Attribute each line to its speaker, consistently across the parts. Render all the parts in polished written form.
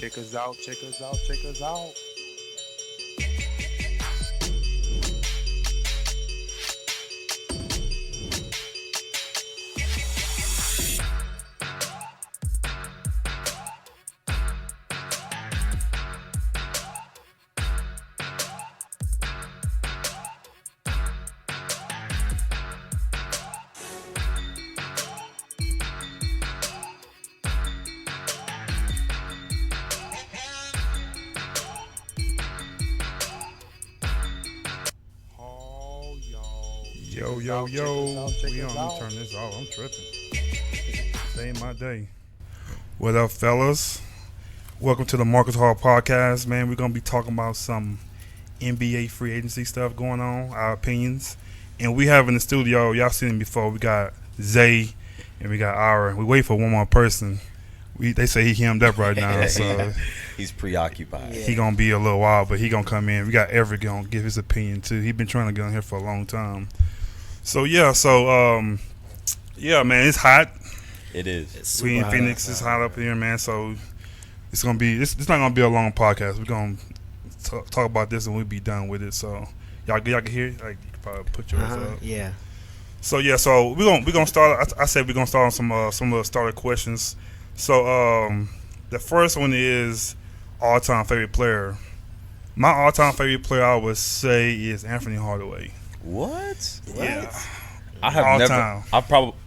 Speaker 1: Check us out, check us out, check us out.
Speaker 2: Yo. We on. Let me turn this off. I'm tripping. Day in my day. What up, fellas? Welcome to the Maarcus Hall podcast, man. We're gonna be talking about some NBA free agency stuff going on, our opinions, and we have in the studio. Y'all seen him before. We got Zay and we got Ira. We wait for one more person. They say he hemmed up right now, so
Speaker 3: he's preoccupied.
Speaker 2: He gonna be a little while, but he gonna come in. We got Everett gonna give his opinion too. He been trying to get on here for a long time. So man, it's hot.
Speaker 3: It is.
Speaker 2: We in Phoenix. It's hot up here, man. So it's gonna be. It's not gonna be a long podcast. We're gonna talk about this and we'll be done with it. So y'all can hear it. Like, you can probably put yours up.
Speaker 4: Yeah.
Speaker 2: So we're gonna start. I said we're gonna start on some of the starter questions. So the first one is all-time favorite player. My all-time favorite player, I would say, is Anthony Hardaway.
Speaker 3: What?
Speaker 2: Yeah.
Speaker 3: I have
Speaker 2: all
Speaker 3: never.
Speaker 2: Time.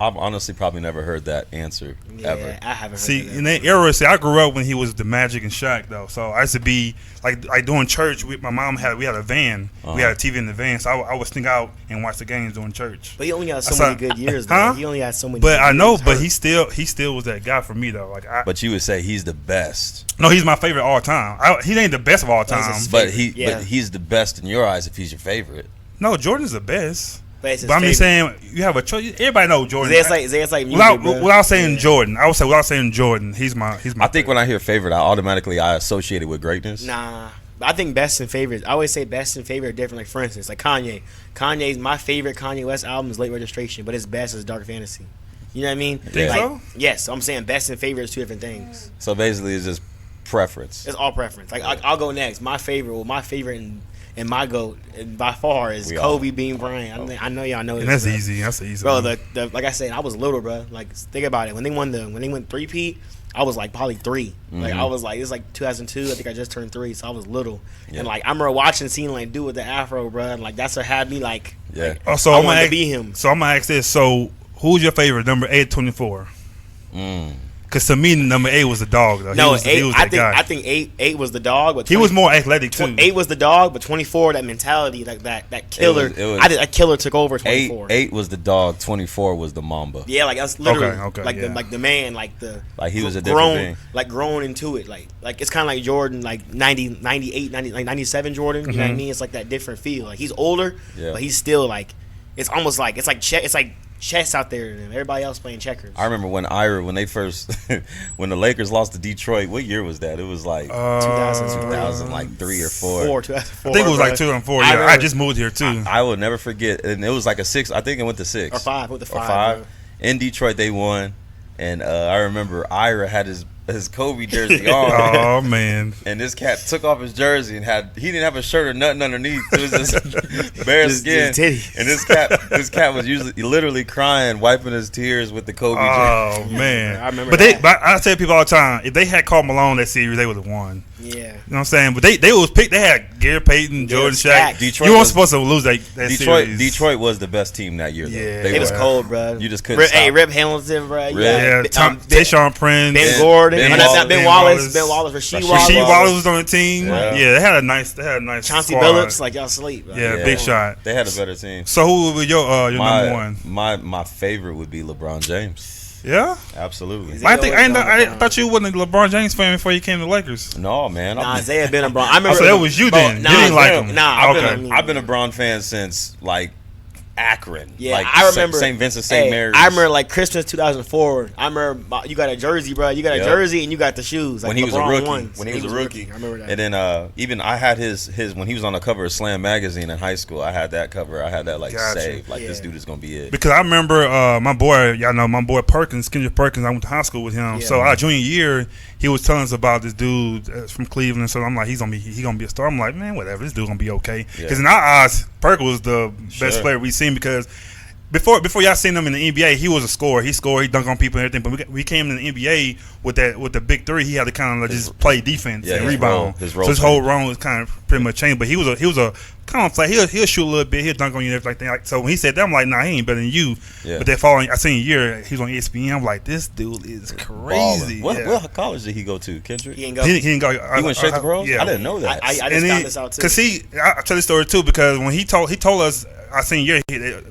Speaker 3: I've honestly probably never heard that answer ever.
Speaker 4: I haven't.
Speaker 2: See, in that era, I grew up when he was the Magic and Shaq, though. So I used to be like doing church. My mom we had a van. We had a TV in the van, so I would sneak out and watch the games during church.
Speaker 4: But he only had so many good years, though.
Speaker 2: Huh?
Speaker 4: He only had so many.
Speaker 2: But
Speaker 4: good
Speaker 2: I know,
Speaker 4: years
Speaker 2: but
Speaker 4: hurt.
Speaker 2: he still was that guy for me, though.
Speaker 3: But you would say he's the best.
Speaker 2: No, he's my favorite all time. He ain't the best of all time.
Speaker 3: But he's the best in your eyes if he's your favorite.
Speaker 2: No, Jordan's the best.
Speaker 4: But
Speaker 2: I'm just saying, you have a choice. Everybody knows Jordan.
Speaker 4: It's like music,
Speaker 2: without saying Jordan, I would say without saying Jordan, he's my.
Speaker 3: I think when I hear favorite, I associate it with greatness.
Speaker 4: Nah, I think best and favorite. I always say best and favorite are different. Like, for instance, like Kanye. Kanye's my favorite Kanye West album is Late Registration, but his best is Dark Fantasy. You know what I mean?
Speaker 2: Think so?
Speaker 4: Yes, so I'm saying best and favorite is two different things.
Speaker 3: So basically, it's just preference.
Speaker 4: It's all preference. Like, I'll go next. My favorite and my GOAT, and by far, is Kobe Bean Bryant. I know y'all know this.
Speaker 2: And that's
Speaker 4: bro.
Speaker 2: easy. That's easy.
Speaker 4: Bro, the like I said, I was little, bro. Like, think about it. When they went three-peat, I was like probably 3.
Speaker 3: Mm-hmm.
Speaker 4: Like, I was like, it's like 2002. I think I just turned 3, so I was little. Yeah. And like, I remember watching, seeing like dude with the afro, bro. And like, that's what had me like.
Speaker 3: Yeah.
Speaker 2: So
Speaker 4: I wanted to be him.
Speaker 2: So I'm gonna ask this. So who's your favorite number 8, 24? Because to me, number 8 was the dog, though.
Speaker 4: No,
Speaker 2: he was that guy.
Speaker 4: I think eight was the dog, but
Speaker 2: 20, he was more athletic too.
Speaker 4: 8 was the dog, but 24, that mentality, like that killer. That killer took over 24.
Speaker 3: 8 was the dog, 24 was the Mamba.
Speaker 4: Yeah, like that's literally
Speaker 2: the
Speaker 4: man,
Speaker 3: like he was a different thing.
Speaker 4: Like grown into it, like it's kind of like Jordan, like 90, 98, 90, like 97 Jordan. You know what I mean? It's like that different feel. Like, he's older, but he's still like, it's almost like it's like chess out there and everybody else playing checkers.
Speaker 3: I remember when they first when the Lakers lost to Detroit. What year was that? It was like 2003 or 4.
Speaker 4: 2004.
Speaker 2: I think it was like 2004. Yeah, I just moved here too.
Speaker 3: I will never forget, and it was like a 6. I think it went to 6
Speaker 4: or 5. With the 5.
Speaker 3: Or 5. In Detroit, they won, and I remember Ira had his Kobe jersey on.
Speaker 2: Oh man!
Speaker 3: And this cat took off his jersey and he didn't have a shirt or nothing underneath. It was just bare skin. And this cat was literally crying, wiping his tears with the Kobe jersey.
Speaker 2: Oh man!
Speaker 4: I remember.
Speaker 2: But I tell people all the time, if they had Karl Malone that series, they would have won.
Speaker 4: Yeah.
Speaker 2: You know what I'm saying? But they was picked. They had Gary Payton, Jordan, Shaq.
Speaker 3: Detroit,
Speaker 2: you weren't supposed to lose that series.
Speaker 3: Detroit was the best team that year. Though.
Speaker 2: Yeah,
Speaker 4: it was cold, bro.
Speaker 3: You just couldn't stop.
Speaker 4: Hey, Rip Hamilton, bro.
Speaker 2: Tayshaun Prince,
Speaker 4: Ben Gordon, Ben Wallace, Rasheed
Speaker 2: Wallace was on the team. Yeah, they had a nice
Speaker 4: Chauncey
Speaker 2: squad.
Speaker 4: Billups, like, y'all sleep. Bro.
Speaker 2: Yeah, big shot.
Speaker 3: They had a better team.
Speaker 2: So who would be your number one?
Speaker 3: My favorite would be LeBron James.
Speaker 2: Yeah,
Speaker 3: absolutely.
Speaker 2: I thought you wasn't a LeBron James fan before you came to the Lakers.
Speaker 3: No, man.
Speaker 4: Isaiah been a Bron. I remember.
Speaker 2: So that was you then. You didn't like him.
Speaker 4: Nah,
Speaker 3: I've been a Bron fan since like Akron.
Speaker 4: Yeah,
Speaker 3: like
Speaker 4: I remember
Speaker 3: St. Vincent, St. Mary's.
Speaker 4: I remember like Christmas 2004. I remember you got a jersey, bro. You got a jersey and you got the shoes. Like
Speaker 3: when he was
Speaker 4: LeBron
Speaker 3: a rookie.
Speaker 4: ones.
Speaker 3: When he was a rookie.
Speaker 4: I remember that.
Speaker 3: And then even I had his when he was on the cover of Slam magazine in high school. I had that cover. I had that saved. Like this dude is gonna be it.
Speaker 2: Because I remember my boy, y'all know my boy Perkins, Kendrick Perkins. I went to high school with him. So our junior year, he was telling us about this dude from Cleveland. So I'm like, he gonna be a star. I'm like, man, whatever. This dude gonna be okay. Because in our eyes, Perkins was the best player we seen because. Before y'all seen him in the NBA, he was a scorer. He scored, he dunked on people and everything. But we came in the NBA with the big three. He had to kind of just play defense and rebound.
Speaker 3: His
Speaker 2: so his whole role was kind of pretty much changed. But he was a kind of like he'll shoot a little bit, he'll dunk on you and everything. Like, so when he said that, I'm like, nah, he ain't better than you. Yeah. But that following, I seen a year he was on ESPN. I'm like, this dude is crazy.
Speaker 3: What college did he go to, Kendrick?
Speaker 4: He didn't go.
Speaker 2: He didn't go.
Speaker 3: He went straight to pros.
Speaker 2: Yeah.
Speaker 3: I didn't know that.
Speaker 4: I just found this out too.
Speaker 2: Because I tell this story too because when he told us. I seen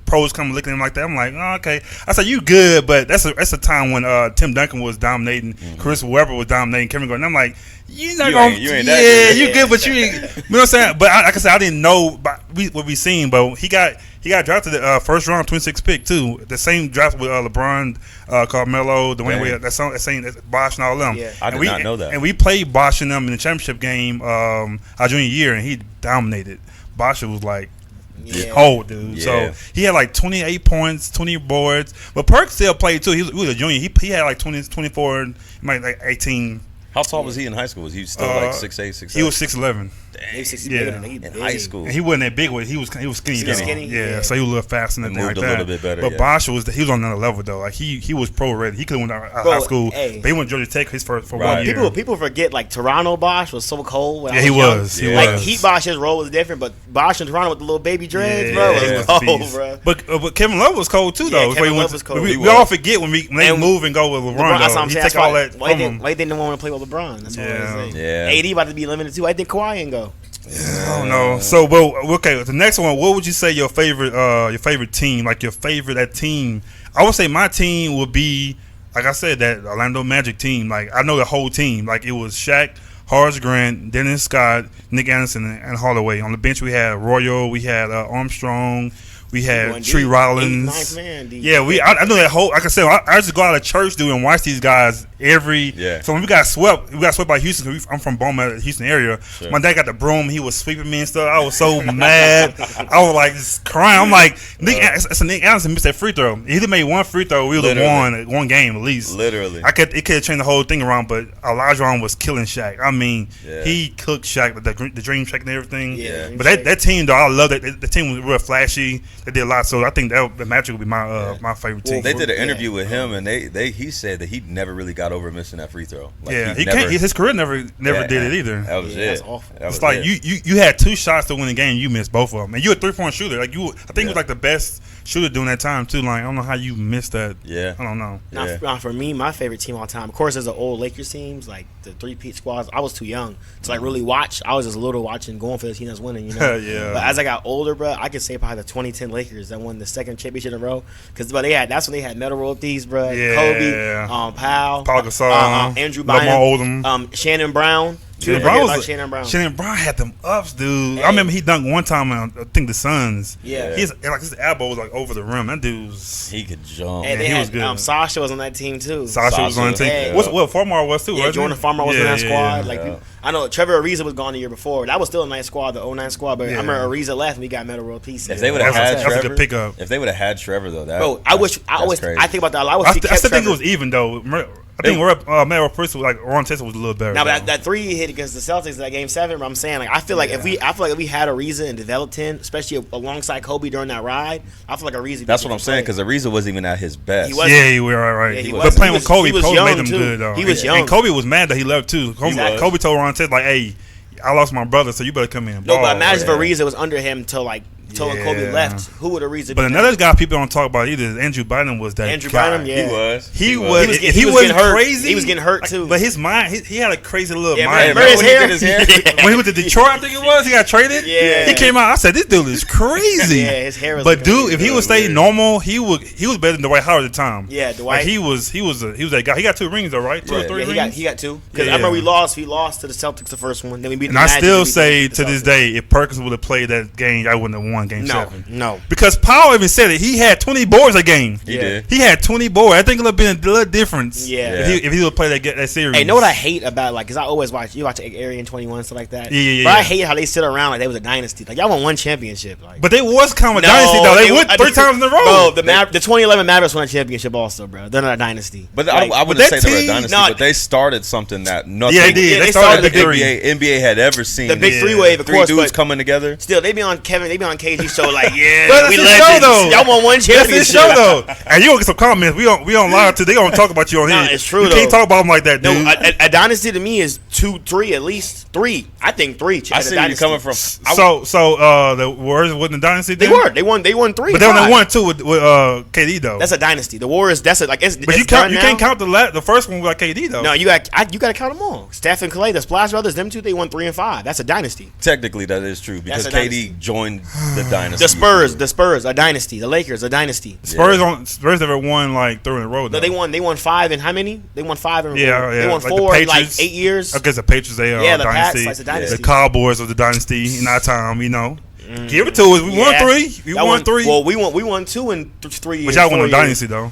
Speaker 2: pros come looking at him like that. I'm like, oh, okay. I said, you good, but that's a time when Tim Duncan was dominating, Chris Webber was dominating, Kevin Garnett. And I'm like, you ain't that good. You good, but you ain't. You know what I'm saying? But like I said, I didn't know what we seen, but he got drafted the first round, 26th pick too. The same draft with LeBron, Carmelo, Dwayne Wade, that same Bosh and all them.
Speaker 3: Yeah. I did not know that.
Speaker 2: And we played Bosh and them in the championship game our junior year, and he dominated. Bosh was like. Old dude. So he had like 28 points, 20 boards. But Perk still played too. He was a junior. He had like 20, 24, like 18.
Speaker 3: How tall was he in high school? Was he still like 6'8", 6'7"?
Speaker 2: He was 6'11".
Speaker 3: In high school.
Speaker 2: And he wasn't that big. He was skinny. Yeah, so he was a little faster than that.
Speaker 3: Moved a little bit better.
Speaker 2: But Bosh was on another level though. Like he was pro ready. He could have went to high school. But he went to Georgia Tech for 1 year.
Speaker 4: People forget like Toronto Bosh was so cold.
Speaker 2: He was.
Speaker 4: Like Heat Bosh, his role was different, but Bosh in Toronto with the little baby dreads, bro, was cold, bro.
Speaker 2: But Kevin Love was cold too though.
Speaker 4: Kevin Love was cold.
Speaker 2: We all forget when they move and go with LeBron.
Speaker 4: That's what I'm
Speaker 2: He
Speaker 4: saying.
Speaker 2: take all that from him.
Speaker 4: Why they didn't want to play with LeBron? That's what I'm saying.
Speaker 3: Yeah.
Speaker 4: AD about to be limited too. I think Kawhi ain't go.
Speaker 2: I don't know. So, okay. The next one. What would you say your favorite team? Like your favorite team? I would say my team would be, like I said, that Orlando Magic team. Like I know the whole team. Like it was Shaq, Horace Grant, Dennis Scott, Nick Anderson, and Hardaway. On the bench we had Royal, we had Armstrong. We had Tree Rollins. Yeah, I know that whole. Like I said, I used to go out of church, dude, and watch these guys every. Yeah. So when we got swept by Houston. I'm from Beaumont, Houston area. Sure. My dad got the broom. He was sweeping me and stuff. I was so mad. I was like just crying. I'm like, Nick Anderson missed that free throw. He either made one free throw, we would have won one game at least.
Speaker 3: Literally,
Speaker 2: it could have changed the whole thing around. But Elijah was killing Shaq. I mean, he cooked Shaq with the Dream Shaq and everything. Yeah. But that team though, I love that. The team was real flashy. They did a lot, so I think that the Magic would be my favorite team.
Speaker 3: They did an interview with him, and he said that he never really got over missing that free throw. Like
Speaker 2: his career never did it either.
Speaker 3: That was it.
Speaker 4: That's awful.
Speaker 2: It's like you had 2 shots to win the game, you missed both of them, and you a 3-point shooter. Like I think you was like the best shooter during that time too. Like I don't know how you missed that.
Speaker 3: Yeah,
Speaker 2: I don't know.
Speaker 4: Now for me, my favorite team all time, of course, is the old Lakers teams, like the 3-peat squads. I was too young to like really watch. I was just little watching, going for the team that's winning. You know.
Speaker 2: Yeah.
Speaker 4: But as I got older, bro, I could say probably the 2010 Lakers that won the second championship in a row. Because that's when they had metal world thieves, bro.
Speaker 2: Yeah.
Speaker 4: Kobe, Paul
Speaker 2: Gasol,
Speaker 4: Andrew
Speaker 2: Bynum,
Speaker 4: Shannon Brown.
Speaker 2: Shannon Brown had them ups, dude. Hey. I remember he dunked one time on I think the Suns.
Speaker 4: Yeah,
Speaker 2: his elbow was like over the rim. That
Speaker 3: he could jump.
Speaker 4: And he was good. Sasha was on that team too.
Speaker 2: Sasha was on the team.
Speaker 4: Yeah.
Speaker 2: Farmar was too.
Speaker 4: Yeah, Jordan Farmar was in that squad.
Speaker 2: Yeah.
Speaker 4: I know Trevor Ariza was gone the year before. That was still a nice squad, the 09 squad. But I remember Ariza left and we got metal world pieces.
Speaker 3: If they would have had Trevor,
Speaker 2: that's a good pickup.
Speaker 3: If they would have had Trevor though,
Speaker 4: I think about that.
Speaker 2: I still think it was even though. I think Mero Prince was like Ron Testa was a little better.
Speaker 4: Now that 3 he hit against the Celtics in that game 7. But I'm saying I feel like if we had Ariza and developed him, especially alongside Kobe during that ride, I feel like Ariza.
Speaker 3: That's what I'm saying because Ariza wasn't even at his best.
Speaker 2: He was right.
Speaker 4: Yeah,
Speaker 2: but playing with Kobe made him good though.
Speaker 4: He was young,
Speaker 2: and Kobe was mad that he left too. Kobe told Ron Testa like, "Hey, I lost my brother, so you better come in."
Speaker 4: No, but imagine if Ariza was under him till Kobe left. Who would Ariza be?
Speaker 2: But another guy people don't talk about either is Andrew Bynum was that
Speaker 4: Andrew
Speaker 2: guy.
Speaker 4: Bynum, yeah.
Speaker 3: He
Speaker 2: was crazy.
Speaker 4: He was getting hurt too.
Speaker 2: But his mind, he had a crazy little mind.
Speaker 3: Remember his hair?
Speaker 2: When he went to Detroit, I think it was, he got traded.
Speaker 4: Yeah.
Speaker 2: He came out, I said, this dude is crazy.
Speaker 4: Yeah, his hair was.
Speaker 2: But dude, if he would stay normal, he was better than Dwight Howard at the time.
Speaker 4: Yeah, Dwight.
Speaker 2: Like he was that guy. He got 2 rings though, right? 2 or 3 rings.
Speaker 4: He got 2. Because I remember we lost to the Celtics the first one. Then we beat.
Speaker 2: And I still say to this day, if Perkins would have played that game, I wouldn't have won won Game 7.
Speaker 4: No.
Speaker 2: Because Paul even said it. He had 20 boards a game.
Speaker 3: He did.
Speaker 2: He had 20 boards. I think it would have been a little difference.
Speaker 4: Yeah.
Speaker 2: If he would play that series.
Speaker 4: Hey, know what I hate about, like, because I always watch Area 21 and stuff like that.
Speaker 2: Yeah.
Speaker 4: But I hate how they sit around like they was a dynasty. Like, y'all won one championship. Like,
Speaker 2: But they was kind of a dynasty, though. They went 3 times in a row.
Speaker 4: Bro, the 2011 Mavericks won a championship also, bro. They're not a dynasty.
Speaker 3: But
Speaker 4: like,
Speaker 3: I wouldn't say they were a
Speaker 2: team-
Speaker 3: dynasty, but they started something that nothing.
Speaker 2: Yeah, they did.
Speaker 4: they
Speaker 2: They
Speaker 4: started
Speaker 2: started the
Speaker 3: NBA, NBA had ever seen.
Speaker 4: The big
Speaker 2: Yeah.
Speaker 4: three wave, of
Speaker 3: Three
Speaker 4: course,
Speaker 3: dudes
Speaker 4: but
Speaker 3: coming together.
Speaker 4: still, they be on KG show like,
Speaker 2: But
Speaker 4: yeah,
Speaker 2: that's
Speaker 4: we
Speaker 2: his show,
Speaker 4: legends.
Speaker 2: though.
Speaker 4: Y'all won one
Speaker 2: That's
Speaker 4: championship.
Speaker 2: his show, though. And you gonna get some comments. We on live too. They gonna talk about you on here.
Speaker 4: Nah, it's true,
Speaker 2: You can't
Speaker 4: though.
Speaker 2: talk about them like that,
Speaker 4: No,
Speaker 2: dude.
Speaker 4: a dynasty to me is 2, 3 at least. 3. I think 3.
Speaker 3: I see where you're coming from.
Speaker 2: The Warriors wasn't a dynasty.
Speaker 4: They
Speaker 2: then?
Speaker 4: were. They won 3.
Speaker 2: But they only won 2 with KD though.
Speaker 4: That's a dynasty. The Warriors. That's a, like. It's,
Speaker 2: But
Speaker 4: it's
Speaker 2: you
Speaker 4: done now.
Speaker 2: can't count the first one with KD though.
Speaker 4: No, you got to count them all. Steph and Clay, the Splash Brothers, them two, they won 3 and 5. That's a dynasty.
Speaker 3: Technically, that is true because
Speaker 4: That's a
Speaker 3: KD
Speaker 4: dynasty.
Speaker 3: joined the dynasty.
Speaker 4: The Spurs, a dynasty. The Lakers, a dynasty.
Speaker 2: Spurs never won like 3 in a row.
Speaker 4: No,
Speaker 2: Though.
Speaker 4: they won 5 in how many? They won 5 in
Speaker 2: Yeah.
Speaker 4: They won
Speaker 2: Like
Speaker 4: 4
Speaker 2: the
Speaker 4: in like
Speaker 2: Patriots.
Speaker 4: 8 years.
Speaker 2: I guess the Patriots they are
Speaker 4: Yeah,
Speaker 2: a
Speaker 4: the
Speaker 2: dynasty.
Speaker 4: Pats, like the dynasty.
Speaker 2: The Cowboys of the dynasty in our time, you know. Give it to us. We won 3. We
Speaker 4: That
Speaker 2: won 3.
Speaker 4: Well, we won 2 in 3 years.
Speaker 2: But y'all won
Speaker 4: 4
Speaker 2: a
Speaker 4: years.
Speaker 2: dynasty though.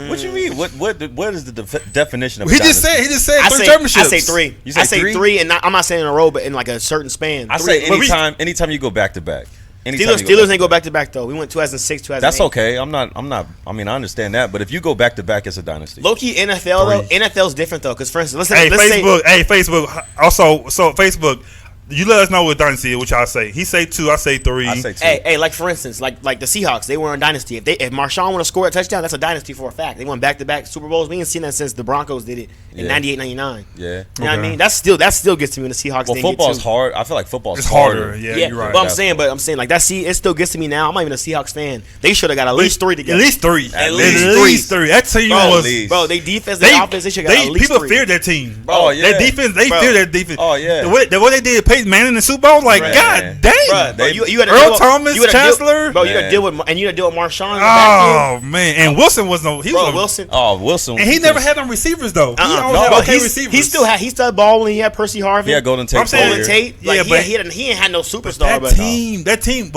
Speaker 3: What you mean? What is the definition of?
Speaker 2: He
Speaker 3: a
Speaker 2: just
Speaker 3: dynasty?
Speaker 2: said 3 championships.
Speaker 4: I say 3.
Speaker 3: You say
Speaker 4: I say
Speaker 3: 3?
Speaker 4: 3, and I'm not saying in a row, but in like a certain span.
Speaker 3: I
Speaker 4: 3.
Speaker 3: say anytime you go back to back.
Speaker 4: Steelers ain't go back to back though. We went 2006, 2008.
Speaker 3: That's okay. I'm not. I mean, I understand that, but if you go back to back, it's a dynasty.
Speaker 4: Low key NFL though. NFL's different though, because for instance, let's say
Speaker 2: Facebook. Also, so Facebook. You let us know what dynasty is, which I say. He say 2, I say 3.
Speaker 3: I say 2.
Speaker 4: Hey, like for instance, like the Seahawks, they were in dynasty. If Marshawn would have scored a touchdown, that's a dynasty for a fact. They won back-to-back Super Bowls. We ain't seen that since the Broncos did it in 98, 99.
Speaker 3: Yeah.
Speaker 4: You know what I mean? That still gets to me when the Seahawks
Speaker 3: Well,
Speaker 4: didn't
Speaker 3: football's
Speaker 4: get to.
Speaker 3: hard. I feel like football's
Speaker 2: It's harder. Yeah,
Speaker 4: Yeah,
Speaker 2: you're right.
Speaker 4: but I'm saying like that. See, it still gets to me now. I'm not even a Seahawks fan. They should have got at least 3 together.
Speaker 2: At least 3.
Speaker 3: At least
Speaker 2: 3. That team
Speaker 4: Bro,
Speaker 2: was.
Speaker 4: bro, they defense, their offense, they should have got at least
Speaker 2: people
Speaker 4: 3.
Speaker 2: feared that team.
Speaker 4: Bro,
Speaker 3: Oh, yeah.
Speaker 2: That defense, they
Speaker 4: Bro.
Speaker 2: feared that defense.
Speaker 3: Oh, yeah.
Speaker 2: The way they did Peyton Manning in the Super Bowl, like,
Speaker 3: Right.
Speaker 2: God dang.
Speaker 4: Bro, you had to
Speaker 2: Earl
Speaker 4: deal with-
Speaker 2: Thomas,
Speaker 4: you had to deal-
Speaker 2: Chancellor.
Speaker 4: Bro, you got to
Speaker 3: Man.
Speaker 4: deal with Marshawn. In the backfield.
Speaker 2: Oh, man. And Wilson was no. He
Speaker 4: Bro,
Speaker 2: was
Speaker 4: Wilson.
Speaker 3: Oh, Wilson.
Speaker 2: And he never had them receivers, though. He always
Speaker 3: No,
Speaker 2: had
Speaker 3: but
Speaker 2: okay
Speaker 4: He
Speaker 2: receivers.
Speaker 4: still had ball when he had Percy Harvin.
Speaker 3: Yeah, Golden Tate.
Speaker 2: I'm saying-
Speaker 4: Golden Tate.
Speaker 2: Yeah,
Speaker 4: Like,
Speaker 2: but-
Speaker 4: he ain't had no superstar.
Speaker 2: That team, but
Speaker 3: team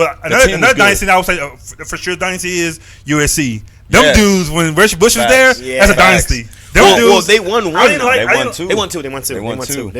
Speaker 2: another
Speaker 3: was
Speaker 2: dynasty that I would say for sure dynasty is USC. Them
Speaker 3: Yeah.
Speaker 2: dudes when Reggie Bush was
Speaker 3: Facts.
Speaker 2: there,
Speaker 4: Yeah.
Speaker 2: that's a
Speaker 3: Facts.
Speaker 2: dynasty. Them
Speaker 4: Well,
Speaker 2: dudes,
Speaker 4: they won one.
Speaker 2: I didn't
Speaker 4: though.
Speaker 2: like-
Speaker 3: They
Speaker 2: I
Speaker 3: won
Speaker 2: didn't-
Speaker 3: 2.
Speaker 4: They won two.
Speaker 3: They won two.
Speaker 4: They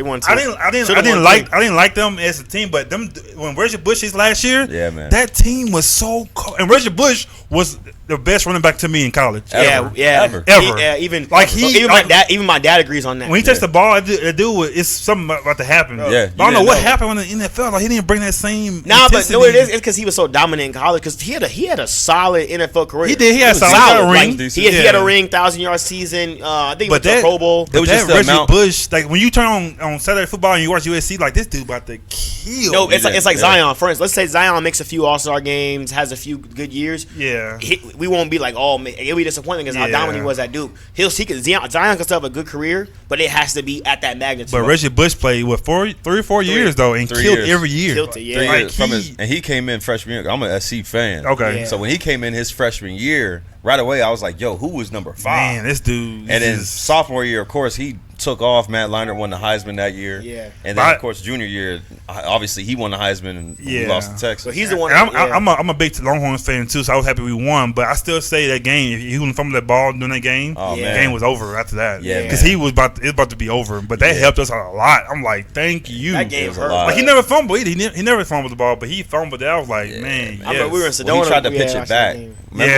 Speaker 4: won two.
Speaker 2: I didn't
Speaker 4: Should've won three.
Speaker 2: like them as a team, but them when Reggie Bush his last year,
Speaker 3: Yeah, man.
Speaker 2: that team was so cold. And Reggie Bush was the best running back to me in college.
Speaker 3: Ever.
Speaker 4: Yeah.
Speaker 3: Ever.
Speaker 2: Ever.
Speaker 4: Even
Speaker 2: Like,
Speaker 4: even my dad agrees on that.
Speaker 2: When he touched the ball, it do it's something about to happen.
Speaker 3: Yeah,
Speaker 2: But I don't know
Speaker 3: you
Speaker 2: what
Speaker 3: didn't know.
Speaker 2: happened in the NFL. Like he didn't bring that same.
Speaker 4: Nah, but
Speaker 2: intensity.
Speaker 4: no, it is. It's because he was so dominant in college. Because he had a solid NFL career.
Speaker 2: He did. He had
Speaker 3: was
Speaker 2: solid.
Speaker 3: solid.
Speaker 2: Got a ring.
Speaker 3: Like,
Speaker 4: He had a ring, 1,000-yard season. I think he went to the Pro Bowl.
Speaker 3: It was
Speaker 2: that
Speaker 3: just the
Speaker 2: Reggie
Speaker 3: amount-
Speaker 2: Bush. Like when you turn on Saturday football and you watch USC, like this dude about to kill.
Speaker 4: No, it's like
Speaker 3: Yeah.
Speaker 4: Zion. For instance, let's say Zion makes a few All-Star games, has a few good years.
Speaker 2: Yeah.
Speaker 4: We won't be like, oh, man, it'll be disappointing because how
Speaker 2: Yeah.
Speaker 4: dominant he was at Duke. Zion can still have a good career, but it has to be at that magnitude.
Speaker 2: But Reggie Bush played what 3 or 4 years though, and
Speaker 3: 3
Speaker 2: killed
Speaker 3: years.
Speaker 2: every year.
Speaker 4: Killed it, yeah.
Speaker 3: 3
Speaker 2: Like,
Speaker 3: years from and he came in freshman year. I'm an SC fan.
Speaker 2: Okay.
Speaker 4: Yeah.
Speaker 3: So when he came in his freshman year, right away I was like, yo, who was number 5?
Speaker 2: Man, this dude.
Speaker 3: And then
Speaker 2: is-
Speaker 3: sophomore year, of course, he took off. Matt Leinart won the Heisman that year.
Speaker 4: Yeah.
Speaker 3: And then,
Speaker 2: But-
Speaker 3: of course, junior year, obviously, he won the Heisman and we
Speaker 2: Yeah.
Speaker 3: lost to Texas.
Speaker 4: So he's the one.
Speaker 2: And
Speaker 4: yeah.
Speaker 2: I'm a big Longhorns fan too, so I was happy we won. But I still say that game, if he wouldn't fumble that ball during that game,
Speaker 3: Oh,
Speaker 4: Yeah.
Speaker 2: the
Speaker 3: man.
Speaker 2: game was over after that.
Speaker 3: Yeah,
Speaker 2: because
Speaker 3: man.
Speaker 2: he was about to be over. But that helped us out a lot. I'm like, thank you.
Speaker 4: That game
Speaker 3: It was a
Speaker 4: hurt.
Speaker 3: lot.
Speaker 2: Like he never fumbled. He never fumbled the ball, but he fumbled it. I was like, man,
Speaker 4: I remember we were in
Speaker 2: yes.
Speaker 4: Sedona.
Speaker 3: Well, he tried to
Speaker 4: we
Speaker 3: pitch
Speaker 4: had
Speaker 3: it
Speaker 4: watched that
Speaker 3: back.
Speaker 4: game.
Speaker 3: Remember?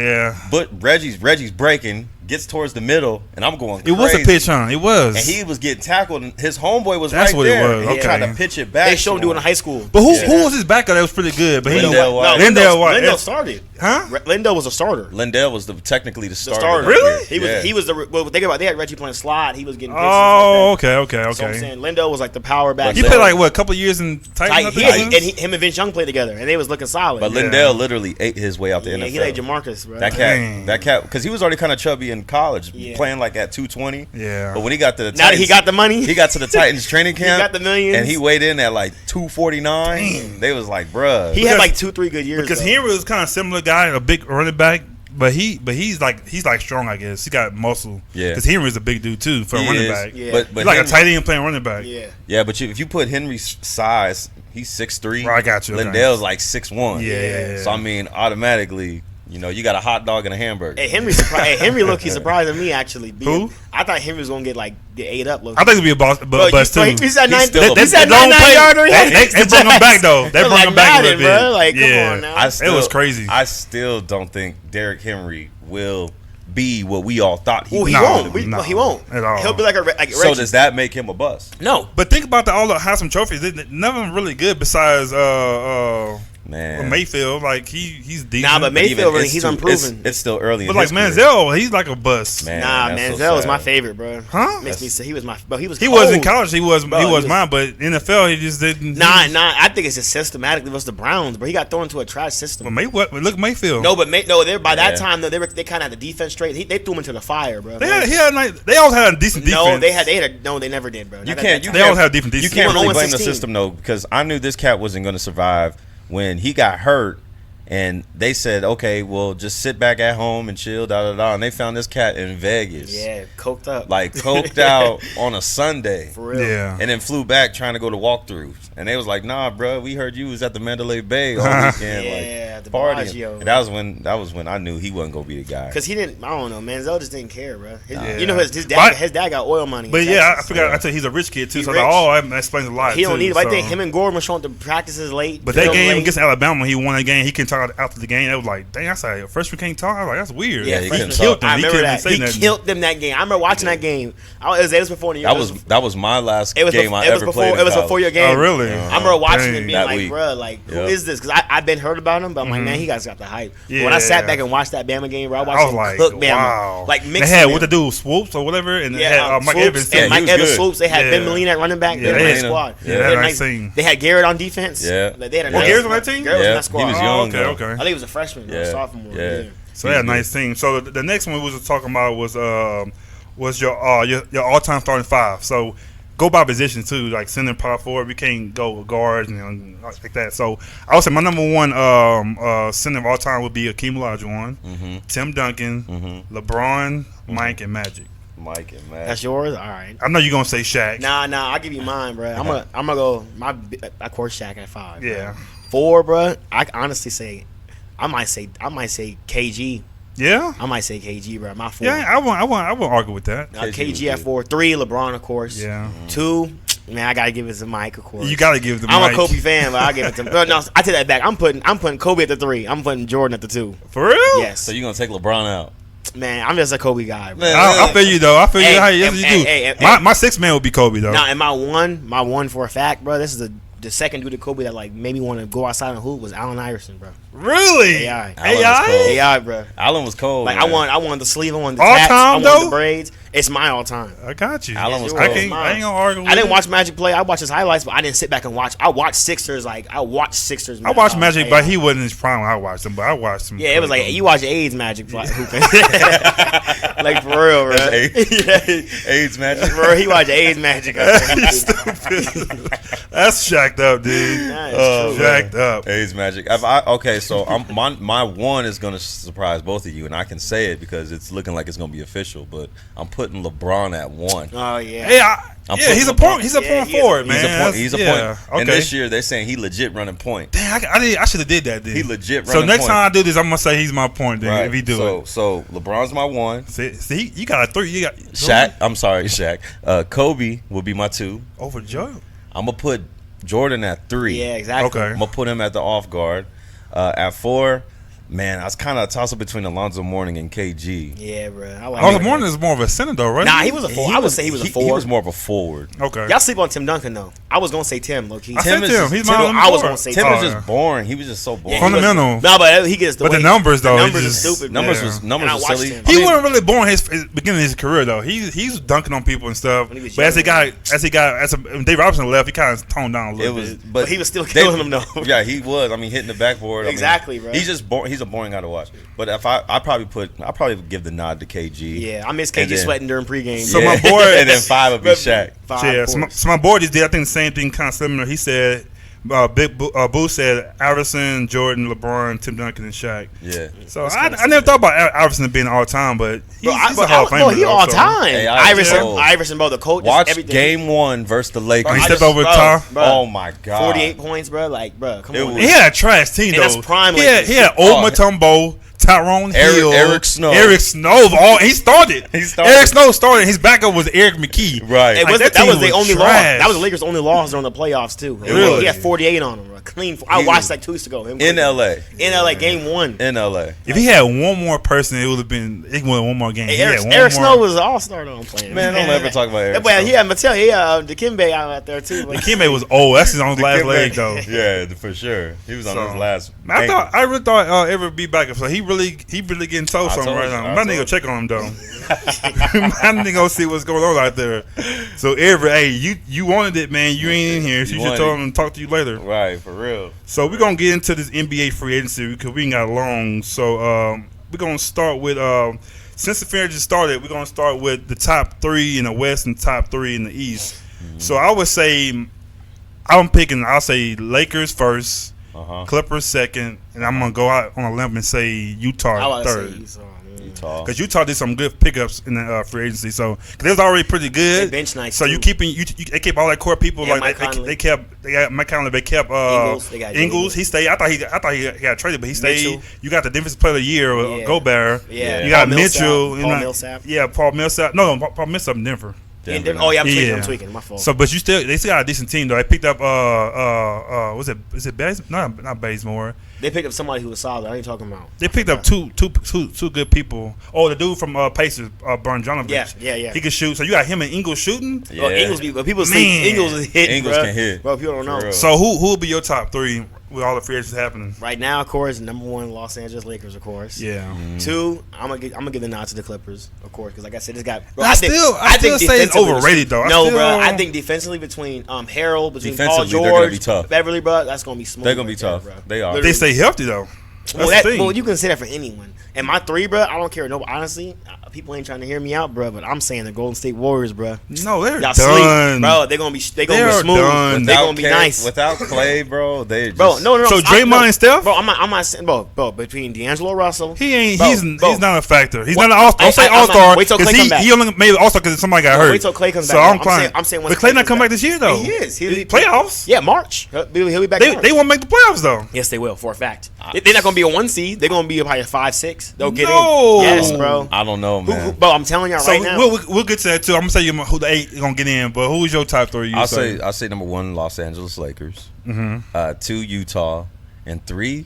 Speaker 2: Yeah.
Speaker 3: But Reggie's breaking, gets towards the middle, and I'm going crazy.
Speaker 2: It was a pitch, huh? It was.
Speaker 3: And he was getting tackled, and his homeboy was
Speaker 2: That's
Speaker 3: right
Speaker 2: what it
Speaker 3: there.
Speaker 2: was,
Speaker 3: And he tried
Speaker 2: okay.
Speaker 3: to pitch it back.
Speaker 4: They showed him
Speaker 3: to
Speaker 4: doing in high school.
Speaker 2: But who
Speaker 3: Yeah.
Speaker 2: was his backup that was pretty good? But he
Speaker 3: Lindell White.
Speaker 2: Lindell White.
Speaker 4: Lindell started.
Speaker 2: Huh?
Speaker 4: Lindell was a starter.
Speaker 3: Lindell was technically the
Speaker 4: The
Speaker 3: starter.
Speaker 4: starter.
Speaker 3: that
Speaker 2: Really?
Speaker 3: year.
Speaker 4: He was the. Well, think about it, they had Reggie playing slot. He was getting. pitches
Speaker 2: Oh,
Speaker 4: like that.
Speaker 2: okay.
Speaker 4: So I'm saying Lindell was like the power back.
Speaker 2: He played like what, a couple years in Titans?
Speaker 4: Him and Vince Young played together, and they was looking solid.
Speaker 3: But Lindell literally ate his way out the
Speaker 4: yeah,
Speaker 3: NFL.
Speaker 4: he like Jamarcus, bro.
Speaker 2: Dang.
Speaker 3: That cat, because he was already kind of chubby in college,
Speaker 4: Yeah.
Speaker 3: playing like at 220.
Speaker 2: Yeah.
Speaker 3: But when he got to the
Speaker 4: Now that he
Speaker 3: Titans,
Speaker 4: got the money,
Speaker 3: he got to the Titans training camp.
Speaker 4: got the millions.
Speaker 3: and he weighed in at like 249. They was like, bruh.
Speaker 4: he had like 2-3 good years.
Speaker 2: Because
Speaker 4: though.
Speaker 2: Henry was kind of similar guy, a big running back, but he's like strong, I guess. He got muscle.
Speaker 3: Yeah.
Speaker 2: Because Henry's a big dude too for a
Speaker 3: He
Speaker 2: running
Speaker 3: is.
Speaker 2: back.
Speaker 4: Yeah.
Speaker 3: But
Speaker 2: He's like
Speaker 3: Henry-
Speaker 2: a tight end playing running back.
Speaker 4: Yeah.
Speaker 3: Yeah, but if you put Henry's size, He's 6'3".
Speaker 2: Right, I got you.
Speaker 3: Lindell's like 6'1".
Speaker 2: Yeah.
Speaker 3: So I mean, automatically, you got a hot dog and a hamburger.
Speaker 4: Hey, Henry low-key surprised me actually.
Speaker 2: Who?
Speaker 4: I thought Henry was gonna get ate up.
Speaker 2: I think it'd be a bust too.
Speaker 4: He said 99
Speaker 2: yarder. They bring him back though. They bring him back a little bit.
Speaker 4: Bro. Like, come on now.
Speaker 2: It was crazy.
Speaker 3: I still don't think Derrick Henry will be what we all thought he would.
Speaker 4: He won't
Speaker 2: at all.
Speaker 4: He'll be like Reggie.
Speaker 3: So does that make him a bust?
Speaker 4: No.
Speaker 2: But think about all the Heisman trophies. None of them really good besides Mayfield. Like he's decent.
Speaker 4: Nah, but Mayfield he's unproven.
Speaker 3: It's still early.
Speaker 2: But like Manziel, he's like a bust.
Speaker 4: Manziel was my favorite, bro.
Speaker 2: Huh?
Speaker 4: Makes me say he was my. But he was.
Speaker 2: He was in college. He was mine. But NFL, he just didn't.
Speaker 4: Nah. I think it's just systematically was the Browns, but he got thrown into a trash system.
Speaker 2: But look Mayfield.
Speaker 4: No, but by that time though, they kind of had the defense straight. They threw him into the fire, bro.
Speaker 2: They always had a decent defense.
Speaker 4: No, they never did, bro.
Speaker 3: They
Speaker 2: always had a decent defense.
Speaker 3: You can't really blame the system though, because I knew this cat wasn't going to survive when he got hurt. And they said, okay, well, just sit back at home and chill, And they found this cat in Vegas.
Speaker 4: Yeah, coked up.
Speaker 3: Like, coked out on a Sunday.
Speaker 4: For real.
Speaker 2: Yeah.
Speaker 3: And then flew back trying to go to walkthroughs. And they was like, nah, bro, we heard you was at the Mandalay Bay all weekend.
Speaker 4: The
Speaker 3: partying. And that was when I knew he wasn't going to be the guy.
Speaker 4: Because he didn't, I don't know, Manziel just didn't care, bro. His dad got oil money.
Speaker 2: But I forgot, I tell you, he's a rich kid, too. That explains a lot,
Speaker 4: He don't need it. I think him and Gordon were showing up to practices late.
Speaker 2: But that game against Alabama, he won that game. He can talk after the game. Was like, dang, I said, a freshman can't talk. I was like, that's weird.
Speaker 4: Yeah,
Speaker 3: he
Speaker 2: killed them.
Speaker 4: I remember that. He killed them that game. I remember watching that game. It was before the year.
Speaker 3: That was my last game I ever played.
Speaker 4: It was before your game.
Speaker 2: Oh, really?
Speaker 4: I remember watching it being
Speaker 3: that
Speaker 4: like,
Speaker 3: week.
Speaker 4: bro, like, who is this? Because I've been heard about him, but I'm like, man, he got the hype.
Speaker 2: Yeah.
Speaker 4: But when I sat back and watched that Bama game, bro, I
Speaker 2: was
Speaker 4: him
Speaker 2: like,
Speaker 4: cook Bama.
Speaker 2: Wow.
Speaker 4: Like,
Speaker 2: they had what to do, swoops or whatever, and they had Mike Evans.
Speaker 4: And Mike Evans swoops. They had Ben Molina at running back. They had a nice squad. They had Garrett on defense.
Speaker 3: Yeah.
Speaker 2: Garrett's on that team?
Speaker 4: Garrett was in that squad.
Speaker 3: He was young.
Speaker 2: Okay.
Speaker 4: I think he was a freshman, sophomore. Yeah.
Speaker 2: So they had a nice team. So the next one we was talking about was your all-time starting five. So go by position too, like center, power forward. We can't go guards and like that. So I would say my number one center of all time would be Akeem Olajuwon, Tim Duncan, LeBron, Mike, and Magic.
Speaker 4: That's yours? All right.
Speaker 2: I know you're gonna say Shaq.
Speaker 4: Nah, I'll give you mine, bro. I'm gonna go of course Shaq at 5.
Speaker 2: Yeah.
Speaker 4: Bro. 4, bro. I honestly say I might say KG.
Speaker 2: Yeah.
Speaker 4: I might say KG, bro. My 4.
Speaker 2: Yeah, I won't argue with that.
Speaker 4: KG at 4. 3, LeBron, of course.
Speaker 2: Yeah.
Speaker 4: 2, man, I gotta give it to Mike, of course.
Speaker 2: You gotta give it to Mike.
Speaker 4: I'm a Kobe fan, but I'll give it to him. No, I take that back. I'm putting Kobe at the 3. I'm putting Jordan at the 2.
Speaker 2: For real?
Speaker 4: Yes.
Speaker 3: So you're gonna take LeBron out?
Speaker 4: Man, I'm just a Kobe guy, bro.
Speaker 2: I feel you though. I feel you. Yes, you do. My 6 man would be Kobe though.
Speaker 4: Now, and my one for a fact, bro. This is the second dude to Kobe that like made me want to go outside and hoop was Allen Iverson, bro.
Speaker 2: Really?
Speaker 4: AI, bro.
Speaker 3: Allen was cold.
Speaker 4: Like
Speaker 3: man.
Speaker 4: I wanted the sleeve, I wanted the
Speaker 2: all
Speaker 4: tats,
Speaker 2: time,
Speaker 4: I wanted the braids. It's my all time.
Speaker 2: I got you.
Speaker 3: Allen was
Speaker 2: I
Speaker 3: cold.
Speaker 2: ain't gonna argue with
Speaker 4: I didn't
Speaker 2: you.
Speaker 4: watch Magic play. I watched his highlights, but I didn't sit back and watch. I watched Sixers. I watched
Speaker 2: Magic, but he wasn't in his prime when I watched him. But I watched him.
Speaker 4: Yeah, it was like you watch AIDS Magic hooping. Like for real, bro.
Speaker 3: AIDS Magic,
Speaker 4: bro. He watched AIDS Magic.
Speaker 2: Stupid. That's shacked up, dude. Shacked up.
Speaker 3: AIDS Magic. Okay, so my one is gonna surprise both of you, and I can say it because it's looking like it's gonna be official. But I'm putting LeBron at 1.
Speaker 4: Oh yeah.
Speaker 2: Hey, he's a point. He's a point forward, man.
Speaker 3: He's a point. Okay. And this year they're saying he legit running point.
Speaker 2: Dang, I should have did that. Then
Speaker 3: he legit running point.
Speaker 2: So next time I do this, I'm gonna say he's my point. Then if he do it.
Speaker 3: So LeBron's my 1.
Speaker 2: See, you got a 3. You got
Speaker 3: Shaq. I'm sorry, Shaq. Kobe will be my 2.
Speaker 2: Over Joe.
Speaker 3: I'm gonna put Jordan at 3.
Speaker 4: Yeah, exactly.
Speaker 2: Okay.
Speaker 3: I'm gonna put him at the off guard. At 4. Man, I was kind of a toss-up between Alonzo Mourning and KG.
Speaker 4: Yeah, bro.
Speaker 2: Alonzo Mourning is more of a center, though, right?
Speaker 4: Nah, he was a 4. I would say he was a 4.
Speaker 3: He was more of a forward.
Speaker 2: Okay.
Speaker 4: Y'all sleep on Tim Duncan, though. I was going to say Tim, low-key.
Speaker 2: I said Tim. He's my
Speaker 4: I was going to say
Speaker 3: Tim. Tim was just boring. He was just so boring.
Speaker 2: Fundamental.
Speaker 4: No, but he gets the
Speaker 2: But the numbers, though.
Speaker 4: The numbers are stupid.
Speaker 3: Numbers was silly.
Speaker 2: He wasn't really boring his beginning of his career, though. He's dunking on people and stuff. But as Dave Robinson left, he kind of toned down a little bit.
Speaker 4: But he was still killing them, though.
Speaker 3: Yeah, he was. I mean, hitting the backboard.
Speaker 4: Exactly, bro.
Speaker 3: He's just boring. He's a boring guy to watch. But if I'd probably give the nod to KG.
Speaker 4: Yeah, I miss KG sweating during pregame.
Speaker 2: So my boy,
Speaker 3: and then 5 would be Shaq.
Speaker 2: So my boy just did, I think, the same thing, kind of similar. He said Boo said Iverson, Jordan, LeBron, Tim Duncan, and Shaq.
Speaker 3: Yeah.
Speaker 2: So I never thought about Iverson being all time, but he's a Hall of Famer.
Speaker 4: He all time.
Speaker 3: Hey,
Speaker 4: Iverson, bro, the coach.
Speaker 3: Watch
Speaker 4: everything.
Speaker 3: Game 1 versus the Lakers.
Speaker 2: He stepped over the top.
Speaker 3: Oh my God.
Speaker 4: 48 points, bro. Like, bro, come on.
Speaker 2: He had a trash team though.
Speaker 4: That's prime.
Speaker 2: He had Old Mutombo, Tyrone Hill,
Speaker 3: Eric Snow.
Speaker 2: He started. Eric Snow started. His backup was Eric McKee.
Speaker 3: Right.
Speaker 4: That was the only loss. That was the Lakers' only loss during the playoffs too.
Speaker 2: Really?
Speaker 4: He had 48 on him, bro. Clean. I watched like 2 weeks ago.
Speaker 3: In LA.
Speaker 4: Game 1.
Speaker 3: In LA.
Speaker 2: If he had one more person, it would have been. He won one more game.
Speaker 4: Hey, Eric Snow was an all-star though. I'm playing.
Speaker 3: Man, don't ever talk about Eric.
Speaker 4: But yeah, Mattel, Dikembe out there too.
Speaker 2: Dikembe was old. That's his on his last leg though.
Speaker 3: Yeah, for sure. He was on his last.
Speaker 2: I really thought Everett be back. So he really getting toast on right now. My nigga check on him though. My nigga gonna see what's going on out there. So Everett, hey, you wanted it, man. You ain't in here. So you should tell him to talk to you later.
Speaker 3: Right, for real.
Speaker 2: So we're gonna get into this NBA free agency because we ain't got long. So we're gonna start with since the fair just started, we're gonna start with the top 3 in the West and top 3 in the East. Mm-hmm. So I would say I'll say Lakers first, Clippers second, and I'm gonna go out on a limb and say Utah third. Because Utah did some good pickups in the free agency, so cause they was already pretty good.
Speaker 4: They bench nice.
Speaker 2: So
Speaker 4: too.
Speaker 2: they kept all that core people.
Speaker 4: Yeah,
Speaker 2: like they got Mike Conley. They kept Ingles. He stayed. I thought he got traded, but he stayed.
Speaker 4: Mitchell.
Speaker 2: You got the defensive player of the year, Gobert.
Speaker 4: Yeah.
Speaker 2: You got
Speaker 4: Paul
Speaker 2: Mitchell.
Speaker 4: Millsap. Paul Millsap.
Speaker 2: Yeah, Paul Millsap. No, Paul Millsap in Denver.
Speaker 4: Oh yeah, I'm tweaking. My fault.
Speaker 2: So, but they still got a decent team though. They picked up is it not Bazemore?
Speaker 4: They picked up somebody who was solid. I ain't talking about.
Speaker 2: They picked up two good people. Oh, the dude from Pacers, Bogdanovich.
Speaker 4: Yeah.
Speaker 2: He can shoot. So you got him and Ingles shooting.
Speaker 3: Yeah.
Speaker 4: Oh, Ingles, but people say Ingles is hit.
Speaker 3: Ingles can hit.
Speaker 4: Bro, people don't know.
Speaker 2: So who will be your top 3 with all the free agents happening?
Speaker 4: Right now, of course, number 1, Los Angeles Lakers, of course.
Speaker 2: Yeah.
Speaker 4: 2, I'm gonna give the nod to the Clippers, of course, because like I said, this guy. Bro,
Speaker 2: I still say it's overrated though.
Speaker 4: I think defensively between Harold, between Paul George, Beverly, bro, that's gonna be smooth.
Speaker 3: They're gonna be tough. They are.
Speaker 2: They stay healthy though.
Speaker 4: Well, you can say that for anyone. And my 3, bro, I don't care. No, honestly, people ain't trying to hear me out, bro. But I'm saying the Golden State Warriors, bro.
Speaker 2: No, they're
Speaker 4: y'all
Speaker 2: done,
Speaker 4: sleep, bro. They're gonna be smooth.
Speaker 2: Done.
Speaker 4: They're gonna be nice
Speaker 3: without Clay, bro. They just,
Speaker 4: bro. No.
Speaker 2: So Draymond and Steph,
Speaker 4: bro. I'm not saying, bro. Between D'Angelo Russell,
Speaker 2: he ain't.
Speaker 4: Bro,
Speaker 2: he's not a factor. He's not an all-star. Don't say
Speaker 4: I'm
Speaker 2: all-star.
Speaker 4: Wait till Clay comes back.
Speaker 2: He only made all-star because somebody got hurt.
Speaker 4: Wait till Clay comes
Speaker 2: so
Speaker 4: back. I'm saying,
Speaker 2: but Clay not come back this year though.
Speaker 4: He is.
Speaker 2: Playoffs.
Speaker 4: Yeah, March. He'll be back.
Speaker 2: They won't make the playoffs though.
Speaker 4: Yes, they will for a fact. They're not gonna be a 1 seed. They're gonna be probably a 5-6. They'll get
Speaker 2: in.
Speaker 4: Yes, bro.
Speaker 3: I don't know, man.
Speaker 4: Bro, I'm telling y'all right now.
Speaker 2: We'll get to that too. I'm gonna tell you who the 8 gonna get in, but who's your top 3?
Speaker 3: I'll say number 1, Los Angeles Lakers. 2, Utah, and 3,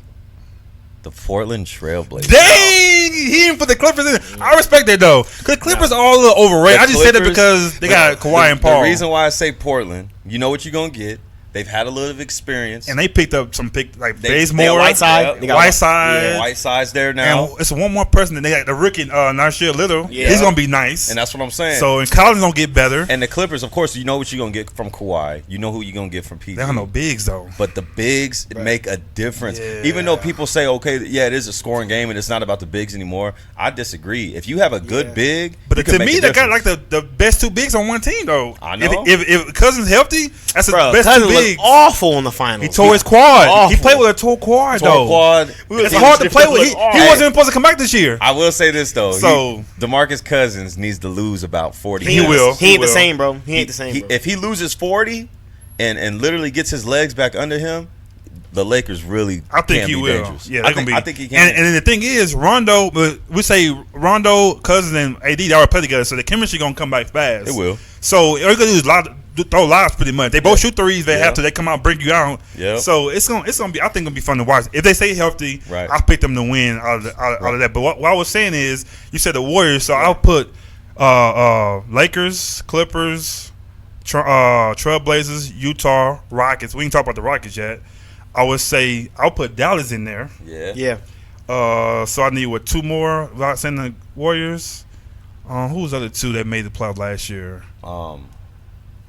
Speaker 3: the Portland Trailblazers.
Speaker 2: Dang, he didn't put the Clippers in. I respect that though, because Clippers are all a little overrated. I just said it because they got Kawhi and Paul.
Speaker 3: The reason why I say Portland, you know what you're gonna get. They've had a little experience,
Speaker 2: and they picked up some Bazemore,
Speaker 4: Whiteside.
Speaker 3: Whiteside's there now.
Speaker 2: And it's one more person. And they got the rookie Nasir Little.
Speaker 4: Yeah.
Speaker 2: He's gonna be nice,
Speaker 3: and that's what I'm saying.
Speaker 2: So and Collins gonna get better.
Speaker 3: And the Clippers, of course, you know what you're gonna get from Kawhi. You know who you're gonna get from PG.
Speaker 2: They don't know bigs though,
Speaker 3: but the bigs make a difference. Yeah. Even though people say, okay, yeah, it is a scoring game and it's not about the bigs anymore. I disagree. If you have a good big,
Speaker 2: but to me, they got like the best 2 bigs on one team though.
Speaker 3: I know.
Speaker 2: If Cousins healthy, that's the best
Speaker 4: Cousins
Speaker 2: 2 bigs.
Speaker 4: Awful in the finals.
Speaker 2: He tore his quad. Awful. He played with a tore quad though. It's hard to play with. He wasn't even supposed to come back this year.
Speaker 3: I will say this though.
Speaker 2: So
Speaker 3: DeMarcus Cousins needs to lose about 40.
Speaker 2: He will.
Speaker 4: He ain't the same, bro. He ain't the same. Bro.
Speaker 3: If he loses 40 and literally gets his legs back under him, the Lakers really
Speaker 2: I think he will.
Speaker 3: Dangerous.
Speaker 2: Yeah,
Speaker 3: I think he can.
Speaker 2: And the thing is, Rondo, we say Rondo, Cousins, and AD they already play together, so the chemistry gonna come back fast.
Speaker 3: It will.
Speaker 2: So all you gonna do is throw lobs pretty much. They both shoot threes. If they have to. They come out and bring you out.
Speaker 3: Yeah.
Speaker 2: So it's gonna be. I think it'll be fun to watch. If they stay healthy,
Speaker 3: right.
Speaker 2: I'll pick them to win out of that. But what I was saying is, you said the Warriors, so I'll put Lakers, Clippers, Trailblazers, Utah, Rockets. We ain't talk about the Rockets yet. I would say I'll put Dallas in there.
Speaker 3: Yeah.
Speaker 2: So I need 2 more without saying the Warriors. Who was the other 2 that made the playoffs last year?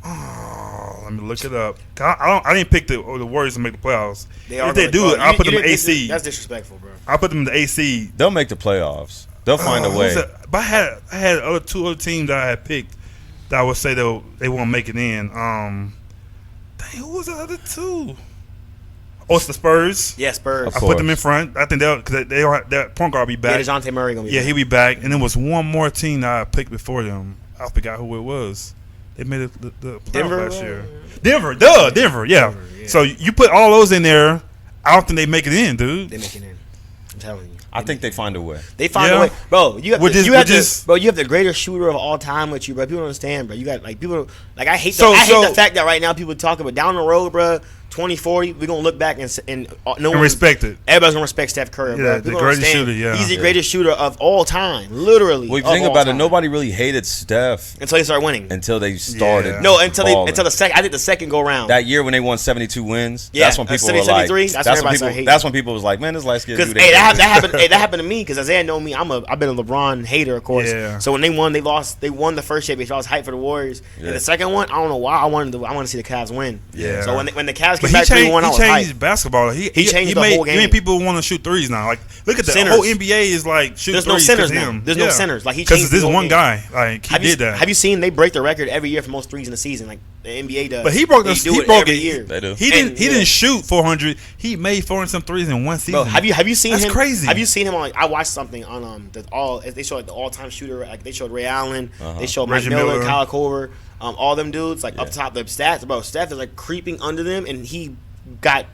Speaker 2: Let me look it up. I didn't pick the Warriors to make the playoffs. If they do, I'll put them in AC.
Speaker 4: That's disrespectful, bro.
Speaker 2: I'll put them in the AC.
Speaker 3: They'll make the playoffs. They'll find a way.
Speaker 2: But I had 2 other teams that I had picked that I would say they won't make it in. Dang, who was the other 2? Oh, it's the Spurs.
Speaker 4: Yeah, Spurs.
Speaker 2: I put them in front. I think because they don't have, that point guard will be back.
Speaker 4: Yeah, DeJounte Murray gonna be back.
Speaker 2: He'll be back. And there was one more team that I picked before them. I forgot who it was. They made the playoff last year. Denver. Yeah. So you put all those in there. I don't think they make it in, dude.
Speaker 4: They make it in. I'm telling you.
Speaker 3: I think they find a way.
Speaker 4: They find a way, bro. You have the greatest shooter of all time with you, bro. People don't understand, bro. You got like people like I hate the fact that right now people talking about down the road, bro. 2040, we're gonna look back and
Speaker 2: respect it.
Speaker 4: Everybody's gonna respect Steph Curry, bro.
Speaker 2: The greatest shooter. Yeah,
Speaker 4: he's the greatest shooter of all time, literally.
Speaker 3: Well, if you think about it, nobody really hated Steph
Speaker 4: until they started winning.
Speaker 3: Until they started.
Speaker 4: Yeah. No, until the second. I think the second go round.
Speaker 3: That year when they won 72 wins.
Speaker 4: Yeah,
Speaker 3: that's when people were like. That's when people was like, man, this light skin dude.
Speaker 4: Hey, that happened to me because Isaiah know me. I've been a LeBron hater, of course.
Speaker 2: Yeah.
Speaker 4: So when they won, they won the first championship. I was hyped for the Warriors. Yeah. And the second one, I don't know why I wanted to see the Cavs win.
Speaker 2: Yeah.
Speaker 4: So when the Cavs came back 3-1, I was
Speaker 2: changed basketball. He changed the whole game. People want to shoot threes now. Like, look at the whole NBA is like shooting threes.
Speaker 4: There's no centers now. There's no centers. Like, he
Speaker 2: changed this one guy. Like, he did that.
Speaker 4: Have you seen they break the record every year for most threes in the season? Like the NBA does.
Speaker 2: But he broke it every year.
Speaker 3: They do.
Speaker 2: He didn't shoot 400. He made 400 some threes in one season.
Speaker 4: Bro, have you seen him?
Speaker 2: That's crazy.
Speaker 4: Have you seen him on? I watched something on they showed like the all-time shooter. Like they showed Ray Allen. They showed Mike Miller, Kyle Korver. All them dudes like up top the stats. Bro, Steph is like creeping under them, and he got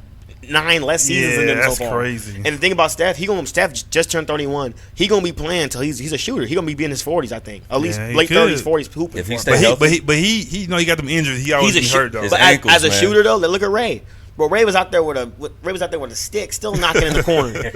Speaker 4: 9 less seasons than them so far.
Speaker 2: That's crazy.
Speaker 4: And the thing about Steph, Steph just turned 31. He gonna be playing until he's a shooter. He gonna be in his 40s, I think. At least late 30s, 40s, hooping.
Speaker 3: If he stays healthy.
Speaker 2: But he he got them injuries. He always been hurt though.
Speaker 4: But as a shooter though, look at Ray. But Ray was out there with a stick, still knocking in the corner.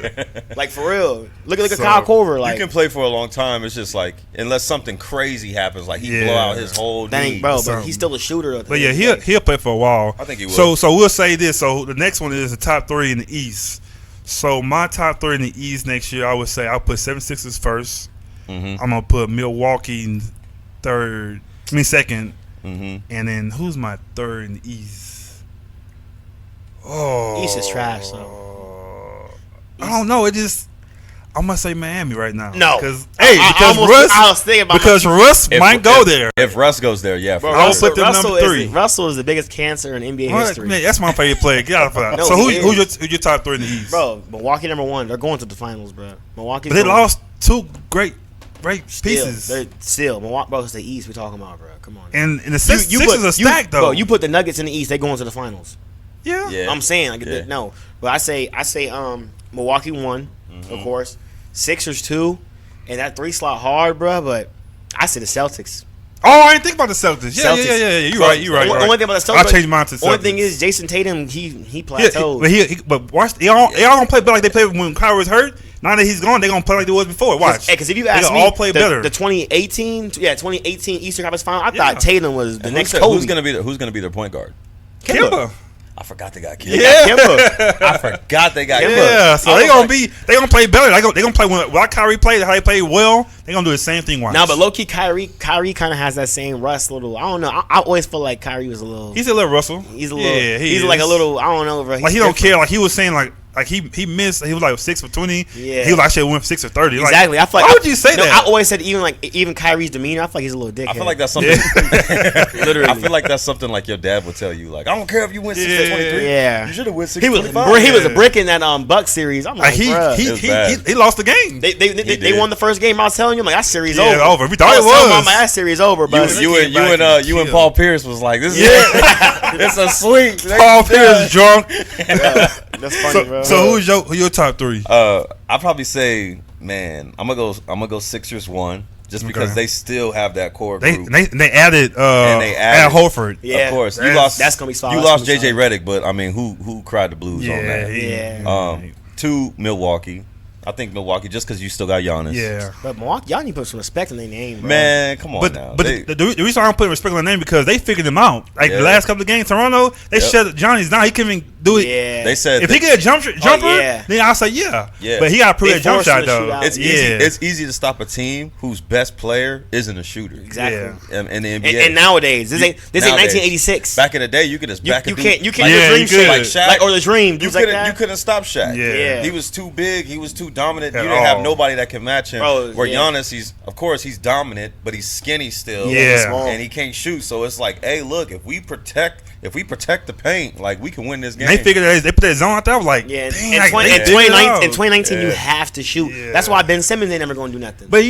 Speaker 4: Like for real. Look at Kyle Korver. Like
Speaker 3: you can play for a long time. It's just like unless something crazy happens, like he blow out his whole knee.
Speaker 4: Bro, but he's still a shooter.
Speaker 2: But yeah, he'll play for a while.
Speaker 3: I think he will.
Speaker 2: So we'll say this. So the next one is the top 3 in the East. So my top 3 in the East next year, I would say I'll put 76ers first. I'm gonna put Milwaukee in second. And then who's my third in the East? Oh,
Speaker 4: East is trash though.
Speaker 2: I don't know. I'm gonna say Miami right now.
Speaker 4: No,
Speaker 2: because
Speaker 4: Russ
Speaker 2: might go there.
Speaker 3: If Russ goes there, yeah.
Speaker 2: I'll put them number 3.
Speaker 4: Russell is the biggest cancer in NBA history.
Speaker 2: Man, that's my favorite player. Get out of that. So who's your top 3 in the East?
Speaker 4: Bro, Milwaukee number 1. They're going to the finals, bro. Milwaukee.
Speaker 2: But they lost 2 great pieces.
Speaker 4: They're still Milwaukee. Bro, it's the East we're talking about, bro. Come on.
Speaker 2: And the Sixers are stacked though.
Speaker 4: Bro, you put the Nuggets in the East, they going to the finals.
Speaker 2: Yeah.
Speaker 4: I'm saying no, but I say Milwaukee 1, of course, Sixers 2, and that 3 slot hard, bro. But I say the Celtics.
Speaker 2: Oh, I didn't think about the Celtics. Yeah. You're right.
Speaker 4: Only thing about the Celtics,
Speaker 2: I changed mine to Celtics.
Speaker 4: Only thing is Jason Tatum, he plateaued.
Speaker 2: Yeah, but watch, they all gonna play better like they played when Kyrie was hurt. Now that he's gone, they're gonna play like they was before. Watch.
Speaker 4: Because if you ask me,
Speaker 2: all play better.
Speaker 4: The 2018 Eastern Conference Final, I thought Tatum was the next Kobe.
Speaker 3: Who's gonna be their point guard?
Speaker 2: Kemba.
Speaker 3: I forgot they got Kemba.
Speaker 4: Yeah,
Speaker 3: I forgot they got Kemba.
Speaker 2: Yeah, so they gonna play better. They gonna play when Kyrie played, how they played well. They gonna do the same thing. Watch.
Speaker 4: Now, but low key, Kyrie kind of has that same Russ little. I don't know. I always feel like Kyrie was a little.
Speaker 2: He's a little Russell.
Speaker 4: He's a little. Yeah, he's like a little. I don't know, bro.
Speaker 2: Like he don't care. Like he was saying, like he missed. He was like 6 for 20.
Speaker 4: Yeah,
Speaker 2: he was actually went for 6 for 30.
Speaker 4: Exactly.
Speaker 2: Like,
Speaker 4: I feel like
Speaker 2: why would you say that?
Speaker 4: I always said even Kyrie's demeanor. I feel like he's a little dickhead.
Speaker 3: I feel like that's something. Literally, I feel like that's something like your dad would tell you. Like, I don't care if you win 6 for 23.
Speaker 4: Yeah,
Speaker 3: you should have won 6
Speaker 4: for 25. He was a brick in that Buck series. I'm like,
Speaker 2: he lost the game.
Speaker 4: They won the first game. I was telling you, like, that series over.
Speaker 2: We thought it was.
Speaker 4: That series over, bro.
Speaker 3: You and Paul Pierce was like, this is it's a sweep.
Speaker 2: Paul Pierce drunk.
Speaker 4: That's funny, bro.
Speaker 2: So who's your top 3?
Speaker 3: I'd probably say, man, I'm gonna go Sixers 1. Just because they still have that core group.
Speaker 2: They added Horford.
Speaker 4: Yeah,
Speaker 3: of course.
Speaker 4: That's gonna be solid.
Speaker 3: You lost JJ Redick, but I mean, who cried the blues on that?
Speaker 4: Yeah.
Speaker 3: 2, Milwaukee. I think Milwaukee, just because you still got Giannis.
Speaker 2: Yeah.
Speaker 4: But Milwaukee, y'all need to put some respect in their name, bro.
Speaker 3: Man, come on now.
Speaker 2: But the reason I don't put respect on their name because they figured him out. Like the last couple of games, Toronto, they shut Johnny's down. He couldn't even do it.
Speaker 4: Yeah.
Speaker 3: They said
Speaker 2: if he get a jumper, then I'll say yeah. But he got to prove that jump shot though.
Speaker 3: It's easy to stop a team whose best player isn't a shooter.
Speaker 4: Exactly.
Speaker 3: In the NBA.
Speaker 4: And nowadays, this ain't 1986.
Speaker 3: Back in the day, you could just back
Speaker 4: you can't dream shit
Speaker 3: like Shaq
Speaker 4: or the dream.
Speaker 3: You couldn't stop Shaq.
Speaker 2: Yeah.
Speaker 3: He was too big. He was too dominant. You didn't have nobody that can match him. Where Giannis, he's dominant, but he's skinny still.
Speaker 2: Yeah.
Speaker 3: And he can't shoot. So it's like, hey, look, if we protect if we protect the paint, like we can win this game.
Speaker 2: And they figured they put that zone out there. I was like,
Speaker 4: yeah.
Speaker 2: dang,
Speaker 4: In 2019, you have to shoot.
Speaker 2: Yeah.
Speaker 4: That's why Ben Simmons ain't never gonna do nothing.
Speaker 2: But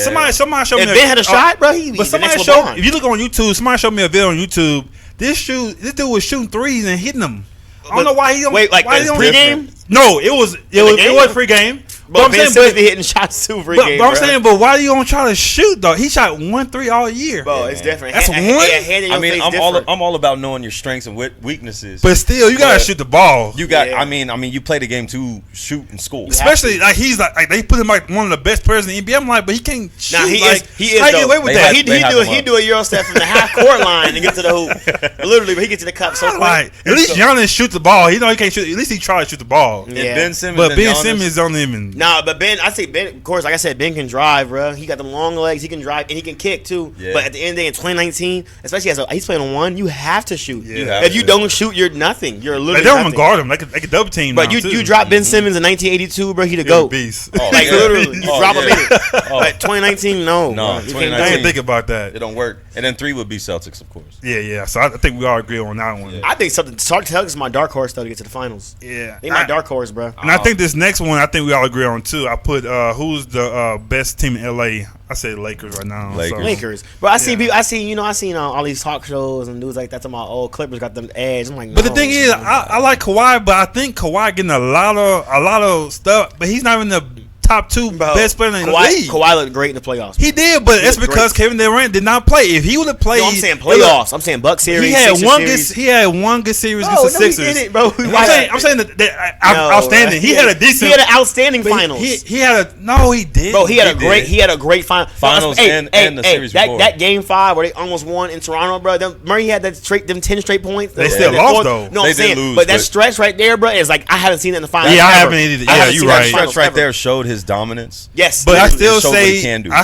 Speaker 2: somebody showed me.
Speaker 4: If Ben had a shot, bro,
Speaker 2: but somebody showed. If you look on YouTube, somebody showed me a video on YouTube. This dude was shooting threes and hitting them. I don't know why he don't.
Speaker 4: Wait, like pre-game?
Speaker 2: No, it was free game.
Speaker 4: But Ben Simmons be hitting shots too free game.
Speaker 2: But I'm saying, but why are you gonna try to shoot though? He shot 1-3 all year.
Speaker 4: Bro, it's different.
Speaker 2: That's one.
Speaker 3: I mean, I'm all about knowing your strengths and weaknesses.
Speaker 2: But still, you gotta shoot the ball.
Speaker 3: You got. Yeah. I mean, you play the game to shoot and score.
Speaker 2: Especially like he's like they put him like one of the best players in the NBA. I'm like, but he can't shoot.
Speaker 4: Nah, he
Speaker 2: like,
Speaker 4: is.
Speaker 2: How you get away with that?
Speaker 4: He do a Euro step from the half court line and get to the hoop. Literally, but he gets to the cup so quick.
Speaker 2: Like, at least Giannis shoots the ball. He know he can't shoot. At least he try to shoot the ball.
Speaker 3: Yeah. Ben Simmons,
Speaker 2: but Ben Simmons on him.
Speaker 4: Nah, but Ben, I say Ben. Of course, like I said, Ben can drive, bro. He got them long legs. He can drive and he can kick too. Yeah. But at the end of the day, in 2019, especially as he's playing on one, you have to shoot. Yeah. If you don't shoot, you're nothing. You're literally.
Speaker 2: They don't even guard him. They can double team.
Speaker 4: But you drop Ben Simmons in 1982, bro. He the GOAT.
Speaker 2: Beast.
Speaker 4: Oh, like literally, you drop him in. But 2019, no.
Speaker 3: 2019.
Speaker 2: I didn't think about that.
Speaker 3: It don't work. And then 3 would be Celtics, of course.
Speaker 2: Yeah. So I think we all agree on that one.
Speaker 4: Yeah. I think Celtics is my dark horse though to get to the finals.
Speaker 2: Yeah,
Speaker 4: they my dark horse, bro.
Speaker 2: And I think this next one, I think we all agree on too. I put who's the best team in LA? I say Lakers right now.
Speaker 4: Lakers. But I seen all these talk shows and dudes like that. My old Clippers got them edge. I'm like, no,
Speaker 2: but the thing is, I like Kawhi, but I think Kawhi getting a lot of stuff, but he's not even the top 2 best player in the league.
Speaker 4: Kawhi looked great in the playoffs.
Speaker 2: He did, but that's because Kevin Durant did not play. If he would have played,
Speaker 4: no, I'm saying playoffs. I'm saying Buck series.
Speaker 2: He had one good series against the Sixers.
Speaker 4: He didn't, bro.
Speaker 2: I'm saying that outstanding. He had a decent.
Speaker 4: He had an outstanding finals.
Speaker 2: He had a no. He did.
Speaker 4: Bro, he had a great finals
Speaker 3: and the series before.
Speaker 4: That game 5 where they almost won in Toronto, bro. Murray had them 10 straight points.
Speaker 2: They still lost though.
Speaker 4: No, I'm saying, but that stretch right there, bro, is like I haven't seen it in the finals.
Speaker 2: Yeah, I haven't either. Yeah, you're right.
Speaker 3: That stretch right there showed his dominance.
Speaker 4: Yes,
Speaker 2: but I still say I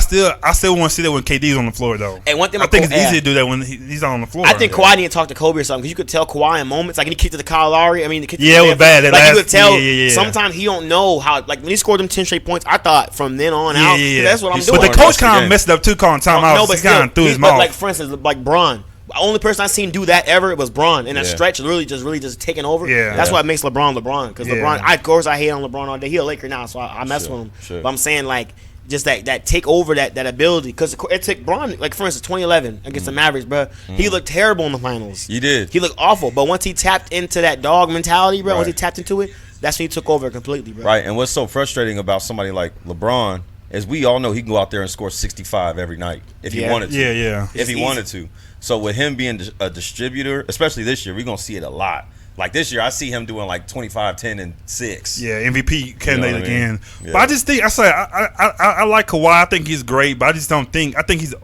Speaker 2: still want to see that when KD's on the floor though.
Speaker 4: And one thing
Speaker 2: I think it's easy to do that when he's on the floor.
Speaker 4: I think Kawhi need to talk to Kobe or something because you could tell Kawhi in moments like when he kicked to the Kyle Lowry. I mean,
Speaker 2: it was bad.
Speaker 4: Like you could tell sometimes he don't know how. Like when he scored them 10 straight points, I thought from then on out. That's what I'm doing.
Speaker 2: But the coach kind of messed up too, calling timeouts. No, but kind of threw his mouth.
Speaker 4: Like for instance, like Bron. The only person I seen do that ever was Bron, and that stretch really just taking over. Yeah, that's why it makes LeBron because LeBron. Of course, I hate on LeBron all day. He a Laker now, so I mess with him. Sure. But I'm saying like just that take over that ability because it took Bron like for instance 2011 against the Mavericks, bro. He looked terrible in the finals.
Speaker 3: He did.
Speaker 4: He looked awful, but once he tapped into that dog mentality, bro, once he tapped into it, that's when he took over completely, bro.
Speaker 3: Right, and what's so frustrating about somebody like LeBron is we all know he can go out there and score 65 every night if he wanted to.
Speaker 2: Yeah.
Speaker 3: If he wanted to. So with him being a distributor, especially this year, we're going to see it a lot. Like this year, I see him doing like 25, 10, and 6.
Speaker 2: Yeah, MVP candidate again. Yeah. But I just think I like Kawhi. I think he's great, but I just don't think. I think he's.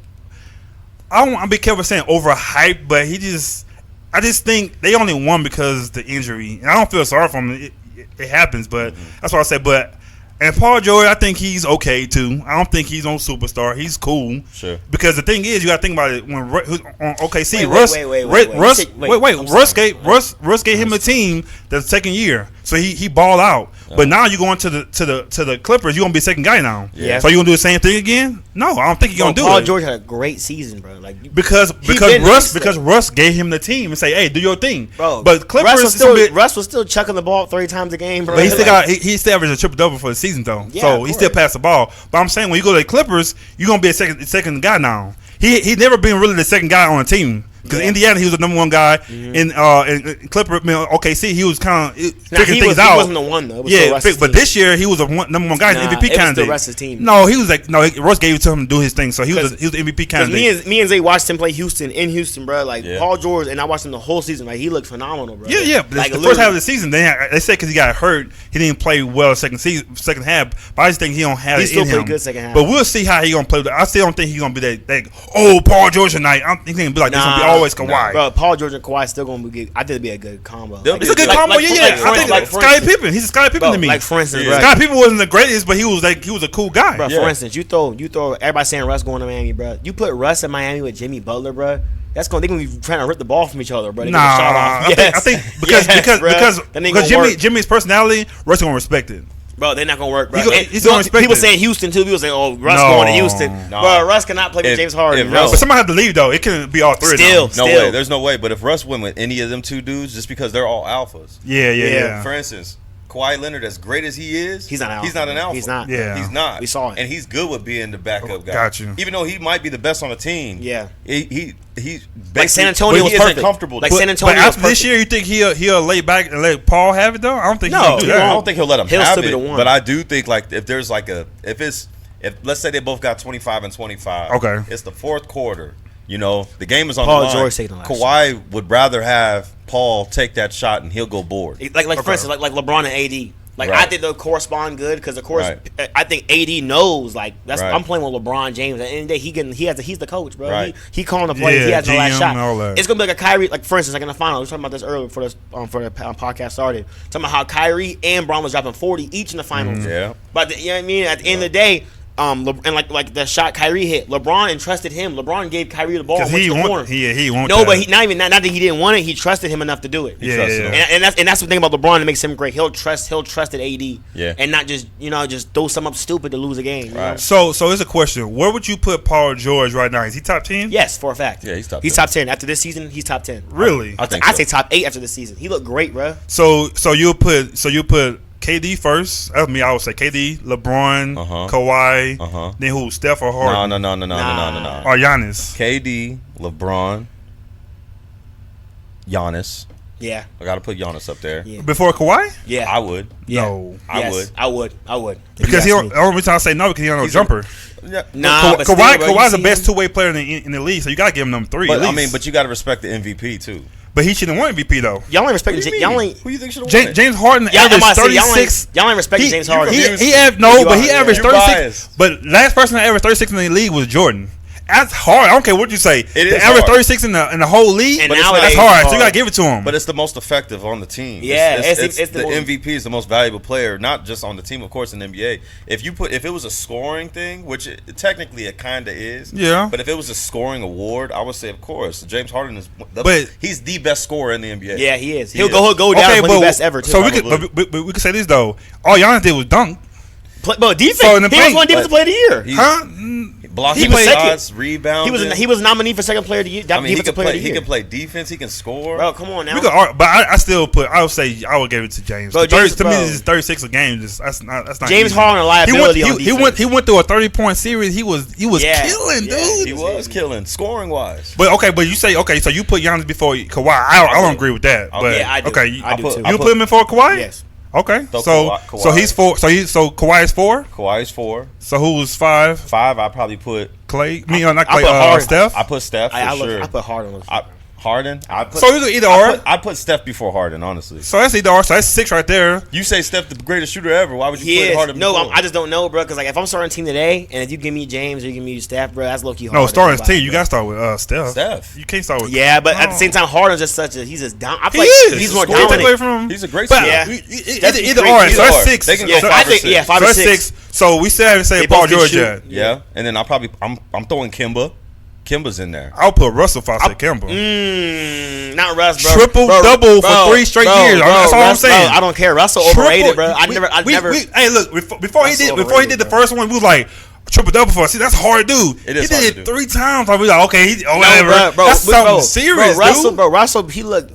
Speaker 2: I don't want to be careful saying overhyped, but I just think they only won because of the injury, and I don't feel sorry for him. It happens, but that's what I say. But. And Paul George, I think he's okay too. I don't think he's on superstar. He's cool. Sure. Because the thing is, you got to think about it. When on OKC, Russ gave him a team the second year, so he balled out. But now you're going to the Clippers. You're gonna be a second guy now. Yeah. So you gonna do the same thing again? No, I don't think you're gonna do it.
Speaker 4: Paul George had a great season, bro. Like
Speaker 2: because Russ gave him the team and say, hey, do your thing,
Speaker 4: bro.
Speaker 2: But Clippers,
Speaker 4: Russ was still chucking the ball 3 times a game, bro.
Speaker 2: But he still averaged a triple double for the season though. Yeah, so he still passed the ball. But I'm saying when you go to the Clippers, you're gonna be a second guy now. He never been really the second guy on a team. Because Indiana, he was the number 1 guy. In Clipper, OKC, he was kind of figuring things out.
Speaker 4: He wasn't the one though.
Speaker 2: But this year he was the number 1 guy in the MVP candidate.
Speaker 4: The rest of the team.
Speaker 2: No, he was like Russ gave it to him to do his thing, so he was the MVP candidate.
Speaker 4: Me and Zay watched him play in Houston, bro. Like Paul George, and I watched him the whole season. Like he looked phenomenal, bro.
Speaker 2: Yeah. Like, the first half of the season, they said because he got hurt, he didn't play well second half. But I just think he don't have it in him.
Speaker 4: He still played good second half.
Speaker 2: But we'll see how he gonna play. I still don't think he's gonna be that Paul George tonight. I think he's gonna be like this. Gonna be always Kawhi.
Speaker 4: Bro, Paul George and Kawhi still gonna be good. I think it'd be a good combo.
Speaker 2: It's a good combo. I think like Scottie Pippen. He's a Scottie Pippen to me.
Speaker 4: Like for instance,
Speaker 2: Scottie Pippen wasn't the greatest, but he was a cool guy.
Speaker 4: Bro, for instance, you throw everybody saying Russ going to Miami, bro. You put Russ in Miami with Jimmy Butler, bro. They're gonna be trying to rip the ball from each other, bro.
Speaker 2: I think because Jimmy's personality, Russ gonna respect it.
Speaker 4: Bro, they're not gonna work, bro.
Speaker 2: He's gonna respect
Speaker 4: people
Speaker 2: it.
Speaker 4: saying Houston too. People saying, "Oh, Russ going to Houston."
Speaker 3: No.
Speaker 4: Bro, Russ cannot play with James Harden.
Speaker 3: Russ-
Speaker 2: But somebody have to leave though. It can be all three.
Speaker 4: Still.
Speaker 2: of them.
Speaker 3: No way. There's no way. But if Russ went with any of them two dudes, just because they're all alphas.
Speaker 2: Yeah.
Speaker 3: For instance, Kawhi Leonard, as great as he is,
Speaker 4: He's not an alpha.
Speaker 3: He's not an alpha.
Speaker 4: He's not.
Speaker 2: Yeah.
Speaker 3: He's not.
Speaker 4: We saw it.
Speaker 3: And he's good with being the backup guy.
Speaker 2: Got you.
Speaker 3: Even though he might be the best on the team.
Speaker 4: Yeah.
Speaker 3: He's
Speaker 4: Like San Antonio was perfect.
Speaker 3: Comfortable.
Speaker 4: Like
Speaker 3: But-
Speaker 4: San Antonio
Speaker 2: But
Speaker 4: was
Speaker 2: after this
Speaker 4: perfect.
Speaker 2: year, you think he'll lay back and let Paul have it though? I don't think
Speaker 4: No,
Speaker 2: he's gonna do
Speaker 4: he
Speaker 2: that.
Speaker 3: I don't think he'll let him
Speaker 4: He'll
Speaker 3: have
Speaker 4: still be
Speaker 3: it.
Speaker 4: the one.
Speaker 3: But I do think like if there's like if let's say they both got 25 and 25.
Speaker 2: Okay.
Speaker 3: It's the fourth quarter. You know, the game is on
Speaker 4: Paul
Speaker 3: the line.
Speaker 4: George taking the last
Speaker 3: Kawhi would rather have Paul take that shot and he'll go board.
Speaker 4: Like for instance, like LeBron and AD. Like
Speaker 3: Right.
Speaker 4: I think they'll correspond good because of course
Speaker 3: Right.
Speaker 4: I think AD knows like that's
Speaker 3: Right.
Speaker 4: I'm playing with LeBron James. At the end of the day, he's the coach, bro.
Speaker 3: Right.
Speaker 4: He calling the plays.
Speaker 2: Yeah,
Speaker 4: he has the last
Speaker 2: GM
Speaker 4: shot.
Speaker 2: and all that.
Speaker 4: It's gonna be like a Kyrie. Like for instance, like in the final, we were talking about this earlier before the podcast started. Talking about how Kyrie and Bron was dropping 40 each in the finals.
Speaker 3: Yeah.
Speaker 4: But you know what I mean. At the end of the day. And like the shot Kyrie hit, LeBron entrusted him. LeBron gave Kyrie the ball and went to the corner.
Speaker 2: He won't.
Speaker 4: No, but not that he didn't want it. He trusted him enough to do it.
Speaker 2: Yeah.
Speaker 4: And that's the thing about LeBron that makes him great. He'll trust AD.
Speaker 3: Yeah.
Speaker 4: And not just just throw something up stupid to lose a game. You know?
Speaker 3: Right.
Speaker 2: So it's a question. Where would you put Paul George right now? Is he top 10?
Speaker 4: Yes, for a fact.
Speaker 3: Yeah, he's top 10.
Speaker 4: He's top 10 after this season. He's top 10.
Speaker 2: Really?
Speaker 3: I think
Speaker 4: I
Speaker 3: so.
Speaker 4: say top 8 after this season. He looked great, bro.
Speaker 2: So you'll put KD first. That's me. I would say KD, LeBron, Kawhi. Then who? Steph or Harden?
Speaker 3: No.
Speaker 2: Or Giannis.
Speaker 3: KD, LeBron, Giannis.
Speaker 4: Yeah.
Speaker 3: I got to put Giannis up there.
Speaker 4: Yeah.
Speaker 2: Before Kawhi?
Speaker 4: Yeah.
Speaker 3: I would.
Speaker 4: Yeah.
Speaker 2: No.
Speaker 3: I would.
Speaker 4: I would.
Speaker 2: Because the only reason I say no because he don't know jumper.
Speaker 3: Yeah.
Speaker 4: Nah, but still, bro,
Speaker 2: Kawhi's
Speaker 4: you
Speaker 2: the
Speaker 4: see
Speaker 2: best
Speaker 4: him?
Speaker 2: two-way player in the league, so you got to give him them three.
Speaker 3: But
Speaker 2: at least.
Speaker 3: I mean, but you got to respect the MVP too.
Speaker 2: But he shouldn't won MVP though.
Speaker 4: Y'all ain't respecting.
Speaker 3: What do you
Speaker 4: Y'all
Speaker 3: mean?
Speaker 4: ain't.
Speaker 3: Who you think should have won it?
Speaker 2: James Harden
Speaker 4: Y'all, I'm
Speaker 2: averaged
Speaker 4: about to say,
Speaker 2: 36.
Speaker 4: y'all ain't respecting James Harden.
Speaker 2: He
Speaker 3: You
Speaker 2: averaged
Speaker 3: You're
Speaker 2: 36.
Speaker 3: biased.
Speaker 2: But last person that averaged 36 in the league was Jordan. That's hard. I don't care what you say.
Speaker 3: It is
Speaker 2: to average
Speaker 3: hard.
Speaker 2: 36 in the whole league.
Speaker 4: And
Speaker 2: But
Speaker 4: nowadays
Speaker 2: that's hard.
Speaker 4: it's
Speaker 2: So you got to give it to him.
Speaker 3: But it's the most effective on the team.
Speaker 4: Yeah,
Speaker 3: it's
Speaker 4: it's
Speaker 3: the
Speaker 4: the most-
Speaker 3: MVP is the most valuable player, not just on the team, of course, in the NBA. If it was a scoring thing, which technically it kind of is.
Speaker 2: Yeah.
Speaker 3: But if it was a scoring award, I would say, of course, James Harden is.
Speaker 2: But-
Speaker 3: he's the best scorer in the NBA.
Speaker 4: Yeah, he is.
Speaker 3: He
Speaker 4: He'll
Speaker 3: is.
Speaker 4: go down as one of the best ever too.
Speaker 2: So we could say this though. All Giannis did was dunk.
Speaker 4: But defense.
Speaker 2: So in the
Speaker 4: he was
Speaker 2: paint-
Speaker 4: one defensive player of the year.
Speaker 3: He-
Speaker 2: Huh?
Speaker 3: Blocking
Speaker 4: He was second.
Speaker 3: shots, rebounding.
Speaker 4: He was nominated for second player of the year.
Speaker 3: I mean, he
Speaker 4: defensive
Speaker 3: can
Speaker 4: player of
Speaker 3: play.
Speaker 4: the
Speaker 3: He
Speaker 4: year.
Speaker 3: can play defense. He can score.
Speaker 4: Bro, come on now.
Speaker 2: We could, but I still put. I would say I would give it to James.
Speaker 4: Bro,
Speaker 2: 30
Speaker 4: James,
Speaker 2: to me,
Speaker 4: bro.
Speaker 2: this is 36 a game. That's not.
Speaker 4: James
Speaker 2: easy.
Speaker 4: Harden a liability on
Speaker 2: He
Speaker 4: defense.
Speaker 2: went through a 30-point series. He was
Speaker 4: Yeah.
Speaker 2: killing,
Speaker 4: Yeah.
Speaker 2: dude.
Speaker 3: He was killing scoring wise.
Speaker 2: But you say so you put Giannis before Kawhi. I don't agree with that. But
Speaker 4: Yeah, I do.
Speaker 2: okay,
Speaker 4: I do
Speaker 3: put-
Speaker 4: too.
Speaker 2: you put him in for Kawhi?
Speaker 4: Yes.
Speaker 2: Okay,
Speaker 3: So
Speaker 2: so
Speaker 3: Kawhi-
Speaker 2: he's 4. So Kawhi is 4.
Speaker 3: Kawhi's 4.
Speaker 2: So who's 5?
Speaker 3: 5. I probably put.
Speaker 2: Clay? Not Clay.
Speaker 4: put Harden.
Speaker 2: Steph.
Speaker 3: I put Steph for sure.
Speaker 4: I put Harden.
Speaker 3: Harden. I put,
Speaker 2: So you could either or.
Speaker 3: I put Steph before Harden, honestly.
Speaker 2: So that's either or. So that's 6 right there.
Speaker 3: You say Steph the greatest shooter ever. Why would you
Speaker 4: He
Speaker 3: put
Speaker 4: is.
Speaker 3: Harden
Speaker 4: No,
Speaker 3: before?
Speaker 4: I just don't know, bro. Because like if I'm starting a team today, and if you give me James or you give me Steph, bro, that's low key hard.
Speaker 2: No, starting his team. You got to start with Steph.
Speaker 3: Steph.
Speaker 2: You can't start with.
Speaker 4: Yeah, but at the
Speaker 2: No.
Speaker 4: same time, Harden's just he's just down. I
Speaker 2: He
Speaker 4: feel like
Speaker 2: is.
Speaker 4: he's more
Speaker 2: Score take away
Speaker 4: dominant.
Speaker 2: from him.
Speaker 3: He's a great
Speaker 2: But
Speaker 3: scorer.
Speaker 4: Yeah.
Speaker 2: either
Speaker 4: great.
Speaker 2: or.
Speaker 3: Either
Speaker 2: So that's
Speaker 3: or.
Speaker 2: 6.
Speaker 3: They can
Speaker 4: Yeah,
Speaker 3: go
Speaker 4: I
Speaker 3: 5 or
Speaker 4: think
Speaker 3: 6.
Speaker 4: 5
Speaker 2: So
Speaker 4: or
Speaker 2: that's
Speaker 4: 6.
Speaker 2: 6. So we still haven't
Speaker 4: They
Speaker 2: said Paul
Speaker 4: both can
Speaker 2: George
Speaker 4: shoot.
Speaker 2: yet.
Speaker 3: Yeah, and then I'm throwing Kimba's in there.
Speaker 2: I'll put Russell if I say Campbell.
Speaker 4: Not Russ, bro.
Speaker 2: Triple double for 3 straight years. That's all I'm
Speaker 4: Russ,
Speaker 2: saying.
Speaker 4: Bro, I don't care. Russell overrated, bro. I never.
Speaker 2: Hey, look, before he
Speaker 4: Russell
Speaker 2: did
Speaker 4: overrated,
Speaker 2: the
Speaker 4: bro.
Speaker 2: first one, we was like triple double for us. See, that's hard to do.
Speaker 3: It is
Speaker 2: He
Speaker 3: hard
Speaker 2: did
Speaker 3: to
Speaker 2: it
Speaker 3: do.
Speaker 2: 3 times. Like, we like, okay, whatever.
Speaker 4: Bro,
Speaker 2: that's something serious, dude.
Speaker 4: Russell,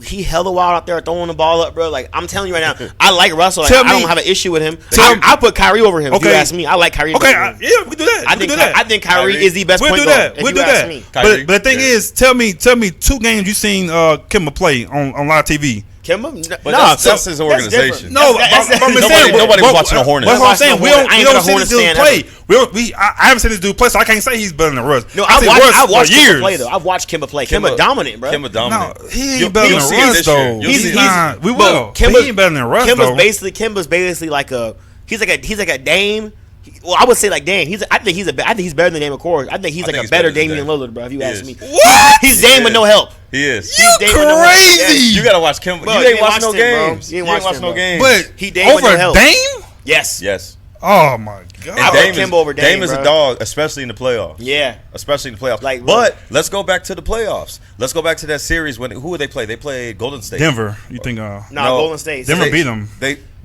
Speaker 4: he hella wild out there throwing the ball up, bro. Like I'm telling you right now, I like Russell. Like,
Speaker 2: Tell
Speaker 4: I
Speaker 2: me-
Speaker 4: don't have an issue with him.
Speaker 2: Tell me-
Speaker 4: I put Kyrie over him. If you
Speaker 2: Okay.
Speaker 4: ask me, I like Kyrie.
Speaker 2: Okay,
Speaker 4: over him.
Speaker 2: yeah, we can do that.
Speaker 4: I think Kyrie is the best
Speaker 2: We'll
Speaker 4: point
Speaker 2: do
Speaker 4: guard.
Speaker 2: that.
Speaker 4: if
Speaker 2: We'll
Speaker 4: you
Speaker 2: do
Speaker 4: ask
Speaker 2: that.
Speaker 4: me.
Speaker 3: Kyrie.
Speaker 2: But the thing is, tell me 2 games you seen Kimba play on live TV.
Speaker 4: Kimba?
Speaker 3: But
Speaker 4: Nah,
Speaker 3: that's his organization.
Speaker 2: No,
Speaker 4: That's-
Speaker 2: I'm
Speaker 4: that's-
Speaker 2: saying
Speaker 3: nobody was watching the Hornets.
Speaker 2: That's what I'm saying. We
Speaker 4: I
Speaker 2: don't
Speaker 4: ain't been a
Speaker 2: see this
Speaker 4: Hornets
Speaker 2: dude
Speaker 4: fan
Speaker 2: play. I haven't seen this dude play, so I can't say he's better than Russ.
Speaker 4: No,
Speaker 2: I've seen
Speaker 4: I
Speaker 2: Russ
Speaker 4: watched
Speaker 2: for
Speaker 4: Kimba
Speaker 2: years.
Speaker 4: play though. I've watched Kimba play. Kimba dominant, bro.
Speaker 3: Kimba dominant.
Speaker 2: No, he
Speaker 3: You'll-
Speaker 2: ain't better
Speaker 3: you'll
Speaker 2: than
Speaker 3: see it
Speaker 2: Russ
Speaker 3: this year.
Speaker 2: though.
Speaker 3: You'll see it.
Speaker 2: We
Speaker 4: Bro,
Speaker 2: will. But he ain't better than Russ though.
Speaker 4: Kimba's basically like a he's like a Dame. Well, I would say like Dame. I think he's better than Dame, of course. I think he's
Speaker 3: I
Speaker 4: like
Speaker 3: think
Speaker 4: a
Speaker 3: he's
Speaker 4: better
Speaker 3: better than
Speaker 4: Damian
Speaker 3: Dame.
Speaker 4: Lillard, bro. If you
Speaker 3: He
Speaker 4: ask
Speaker 3: is.
Speaker 4: me,
Speaker 2: What?
Speaker 4: he's Dame with
Speaker 3: is.
Speaker 4: no help.
Speaker 3: He is.
Speaker 2: You
Speaker 4: Dame with no help.
Speaker 2: crazy?
Speaker 3: You gotta watch Kimba.
Speaker 4: Bro,
Speaker 3: you ain't watched no
Speaker 4: him, bro.
Speaker 3: games.
Speaker 4: You ain't
Speaker 3: You ain't
Speaker 4: watched
Speaker 3: watched
Speaker 4: him,
Speaker 3: no
Speaker 4: bro.
Speaker 3: games.
Speaker 2: But
Speaker 4: He Dame with
Speaker 2: over
Speaker 4: no help.
Speaker 2: Dame?
Speaker 4: Yes.
Speaker 3: Yes.
Speaker 2: Oh my god.
Speaker 4: I
Speaker 3: Dame
Speaker 4: put Kimba over Dame,
Speaker 3: Dame is
Speaker 4: bro.
Speaker 3: a dog, especially in the playoffs.
Speaker 4: Yeah.
Speaker 3: Especially in the playoffs.
Speaker 4: Like,
Speaker 3: but let's go back to the playoffs. Let's go back to that series when who would they play? They played Golden State.
Speaker 2: Denver. You think?
Speaker 4: Nah, Golden State.
Speaker 2: Denver
Speaker 3: They-
Speaker 2: beat them.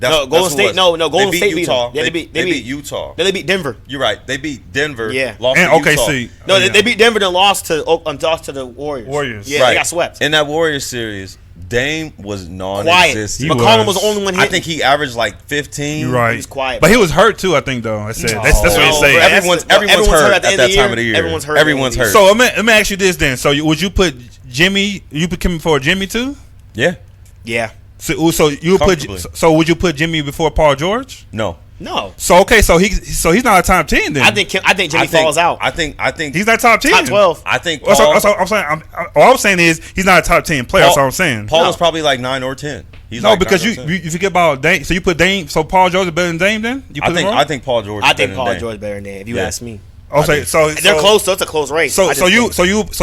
Speaker 4: Golden State. Golden State beat
Speaker 3: Utah.
Speaker 4: Them. Yeah,
Speaker 3: they beat Utah.
Speaker 4: No, they beat Denver.
Speaker 3: You're right. They beat Denver.
Speaker 4: Yeah.
Speaker 3: Lost
Speaker 2: and
Speaker 3: to Utah.
Speaker 2: OKC.
Speaker 4: No, they beat Denver and lost to the Warriors. Yeah,
Speaker 3: right.
Speaker 4: they got swept.
Speaker 3: In that Warriors series, Dame was non-existent.
Speaker 4: McCollum was the only one hitting.
Speaker 3: I think he averaged like 15.
Speaker 2: You're right.
Speaker 4: He was quiet.
Speaker 2: But he was hurt too, I think, though. I said that's what they say.
Speaker 3: Everyone's hurt at that time of the year.
Speaker 4: Everyone's hurt.
Speaker 3: Everyone's hurt.
Speaker 2: So let me ask you this then. So would you put Jimmy? You put him before Jimmy too?
Speaker 3: Yeah.
Speaker 4: Yeah.
Speaker 2: So you put? So would you put Jimmy before Paul George?
Speaker 3: No.
Speaker 2: So okay, so he's not a top 10 then.
Speaker 4: I think Jimmy falls out.
Speaker 3: I think
Speaker 2: he's not top 10.
Speaker 4: Top 12.
Speaker 3: I think
Speaker 2: Paul, all I'm saying is he's not a top 10 player. That's all I'm saying.
Speaker 3: Paul is probably like 9 or 10.
Speaker 2: Because you forget about Dame. So you put Dame. So Paul George is better than Dame then?
Speaker 3: I think Paul George.
Speaker 4: I think Paul George is better than Dame. If you ask me.
Speaker 2: Okay, so
Speaker 4: they're close. So it's a close race.
Speaker 2: So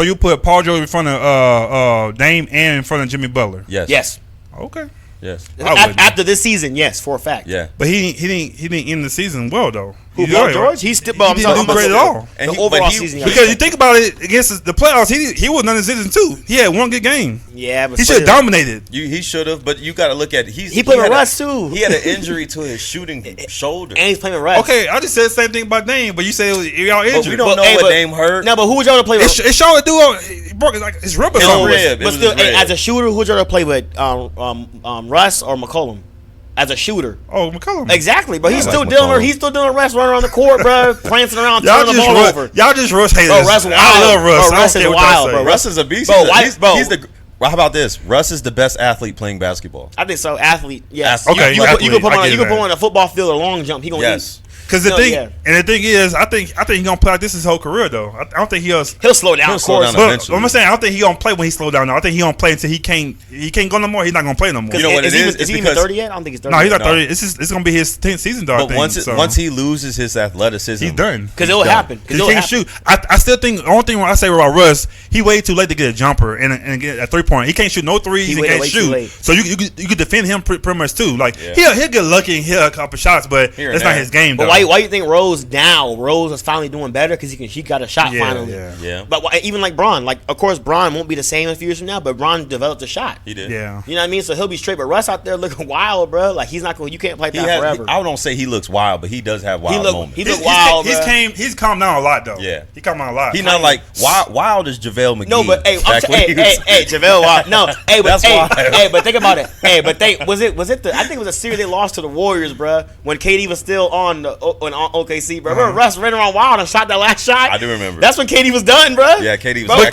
Speaker 2: you put Paul George in front of Dame and in front of Jimmy Butler.
Speaker 4: Yes.
Speaker 2: Okay.
Speaker 3: Yes.
Speaker 4: After this season, yes, for a fact.
Speaker 3: Yeah.
Speaker 2: But he didn't end the season well though.
Speaker 4: Who, Paul George? He didn't do
Speaker 2: great at all.
Speaker 4: And the overall season.
Speaker 2: Because you think about it, against the playoffs, he was non-existent too. He had one good game.
Speaker 4: Yeah, but
Speaker 2: he should have dominated.
Speaker 3: He should have, but you got to look at
Speaker 4: he played with Russ too.
Speaker 3: He had an injury to his shooting shoulder,
Speaker 4: and he's playing with Russ.
Speaker 2: Okay, I just said the same thing about Dame, but you said y'all injured.
Speaker 3: But we don't know what Dame hurt.
Speaker 4: No, but who would y'all to play with?
Speaker 2: It's y'all to do. Broke his rib or something.
Speaker 4: But still, as a shooter, who would y'all to play with? Russ or McCollum? As a shooter.
Speaker 2: Oh, McCollum.
Speaker 4: Exactly, but he's still dealing Russ running around the court, bro, prancing around, turning the ball over.
Speaker 2: Y'all just Russ haters.
Speaker 4: Bro, Russ wild.
Speaker 2: I love Russ.
Speaker 4: Bro, Russ is wild, bro.
Speaker 3: Russ is a beast. How about this? Russ is the best athlete playing basketball.
Speaker 4: I think so. Athlete, yes.
Speaker 2: Okay,
Speaker 4: you can put him on a football field or long jump. He gonna eat.
Speaker 2: Because the thing is, I think he's gonna play like this his whole career though. I don't think he'll
Speaker 4: slow down. Of course,
Speaker 2: but I'm saying I don't think he gonna play when he slow down. I think he gonna play until he can't go no more. He's not gonna play no more.
Speaker 3: You know what it is?
Speaker 4: Is he even 30 yet? I don't think he's 30.
Speaker 2: No, he's not 30. It's gonna be his 10th season though.
Speaker 3: But once he loses his athleticism,
Speaker 2: he's done.
Speaker 4: Because it'll happen.
Speaker 2: Because he can't shoot. I still think the only thing I say about Russ, he waited too late to get a jumper and get a 3-point. He can't shoot no threes. He can't shoot. So you could defend him pretty much too. Like he'll get lucky and hit a couple shots, but that's not his game.
Speaker 4: But why you think Rose is finally doing better because he got a shot finally.
Speaker 3: Yeah.
Speaker 4: But even like Bron, of course Bron won't be the same in a few years from now, but Bron developed a shot.
Speaker 3: He did.
Speaker 2: Yeah.
Speaker 4: You know what I mean? So he'll be straight. But Russ out there looking wild, bro. Like he's not going. You can't play that forever.
Speaker 3: I don't say he looks wild, but he does have wild moments.
Speaker 4: He look wild.
Speaker 2: He's calmed down a lot though.
Speaker 3: Yeah.
Speaker 2: He calmed down a lot.
Speaker 3: He's not like wild as JaVale McGee.
Speaker 4: No, but hey, JaVale Wild. No, but think about it. Hey, but was it I think it was a series they lost to the Warriors, bro. When KD was still on OKC, bro. Remember Russ ran around wild and shot that last shot.
Speaker 3: I do remember.
Speaker 4: That's when KD was done, bro.
Speaker 3: Yeah, KD was.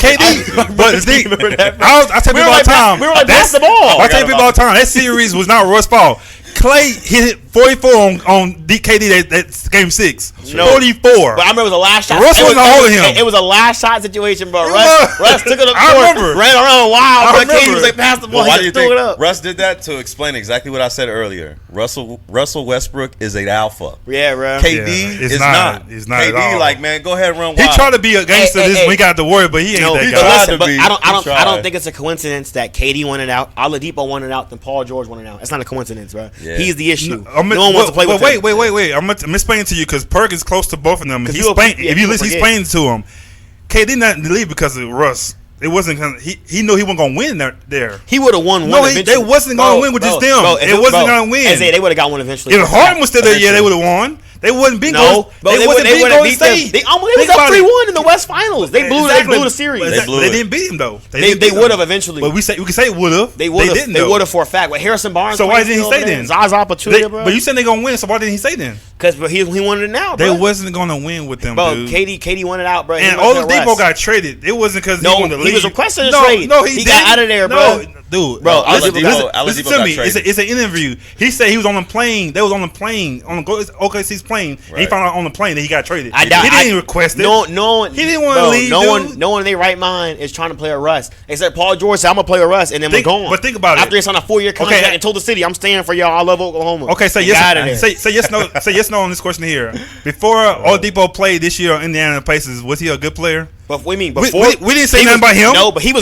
Speaker 2: But the thing, I tell people all the time.
Speaker 4: We were like, pass the ball.
Speaker 2: I tell people all the time that series was not Russ' fault. Clay hit 44 on DKD that game 6. 44.
Speaker 4: But I remember it was a last shot.
Speaker 2: Russ wasn't holding him.
Speaker 4: It was a last shot situation, bro. Russ took it up court, ran around wild. But KD was like, pass the ball.
Speaker 3: Why do you think Russ did that? To explain exactly what I said earlier. Russell Westbrook is an alpha.
Speaker 4: Yeah, bro.
Speaker 3: KD is not.
Speaker 2: He's not
Speaker 3: KD,
Speaker 2: at all.
Speaker 3: like, man, go ahead and run wild.
Speaker 2: He tried to be a gangster this week out the Warrior, but he ain't that guy.
Speaker 4: Listen, but I don't think it's a coincidence that KD won it out, Oladipo won it out, then Paul George won it out. It's not a coincidence, bro. Yeah. He's the issue. No one wants to play with him.
Speaker 2: Wait. I'm explaining to you because Perk is close to both of them. If you listen, he's playing to him. KD not leave because of Russ. It wasn't he knew he wasn't gonna win there.
Speaker 4: He would have won one.
Speaker 2: No, they wasn't gonna win with just them. It wasn't gonna win.
Speaker 4: They would have got one eventually.
Speaker 2: If Harden was still there, they would have won. They wouldn't beat
Speaker 4: They wouldn't beat them. They was up 3-1 in the West Finals. They blew the series.
Speaker 2: They didn't beat him though.
Speaker 4: They would have eventually.
Speaker 2: But we can say would have.
Speaker 4: They would have. They would have for a fact. But Harrison Barnes.
Speaker 2: So why didn't he say then?
Speaker 4: Zaza Pachulia, bro.
Speaker 2: But you said they gonna win. So why didn't he say then?
Speaker 4: Because he wanted it now, bro.
Speaker 2: They wasn't gonna win with them,
Speaker 4: bro.
Speaker 2: dude.
Speaker 4: KD won it out, bro.
Speaker 2: And Oladipo got traded. It wasn't because he wanted to leave.
Speaker 4: He was requesting a trade.
Speaker 2: No, he
Speaker 4: got out of there, bro.
Speaker 2: Dude,
Speaker 3: bro,
Speaker 2: listen to me. It's an interview. He said he was on the plane. They was on the plane on OKC's plane. Right. And he found out on the plane that he got traded. He didn't request it.
Speaker 4: No one.
Speaker 2: He didn't want to leave.
Speaker 4: No one in their right mind is trying to play with Russ. Except Paul George said, "I'm gonna play with Russ," and then we're gone.
Speaker 2: But think about it.
Speaker 4: After he signed a 4-year contract and told the city, "I'm staying for y'all. I love Oklahoma."
Speaker 2: Okay, say yes. Say yes. No. Say yes. No on this question here. Before Oladipo played this year on Indiana Pacers, was he a good player?
Speaker 4: But what do you mean? Before
Speaker 2: we didn't say nothing about him.
Speaker 4: No, but he
Speaker 2: balled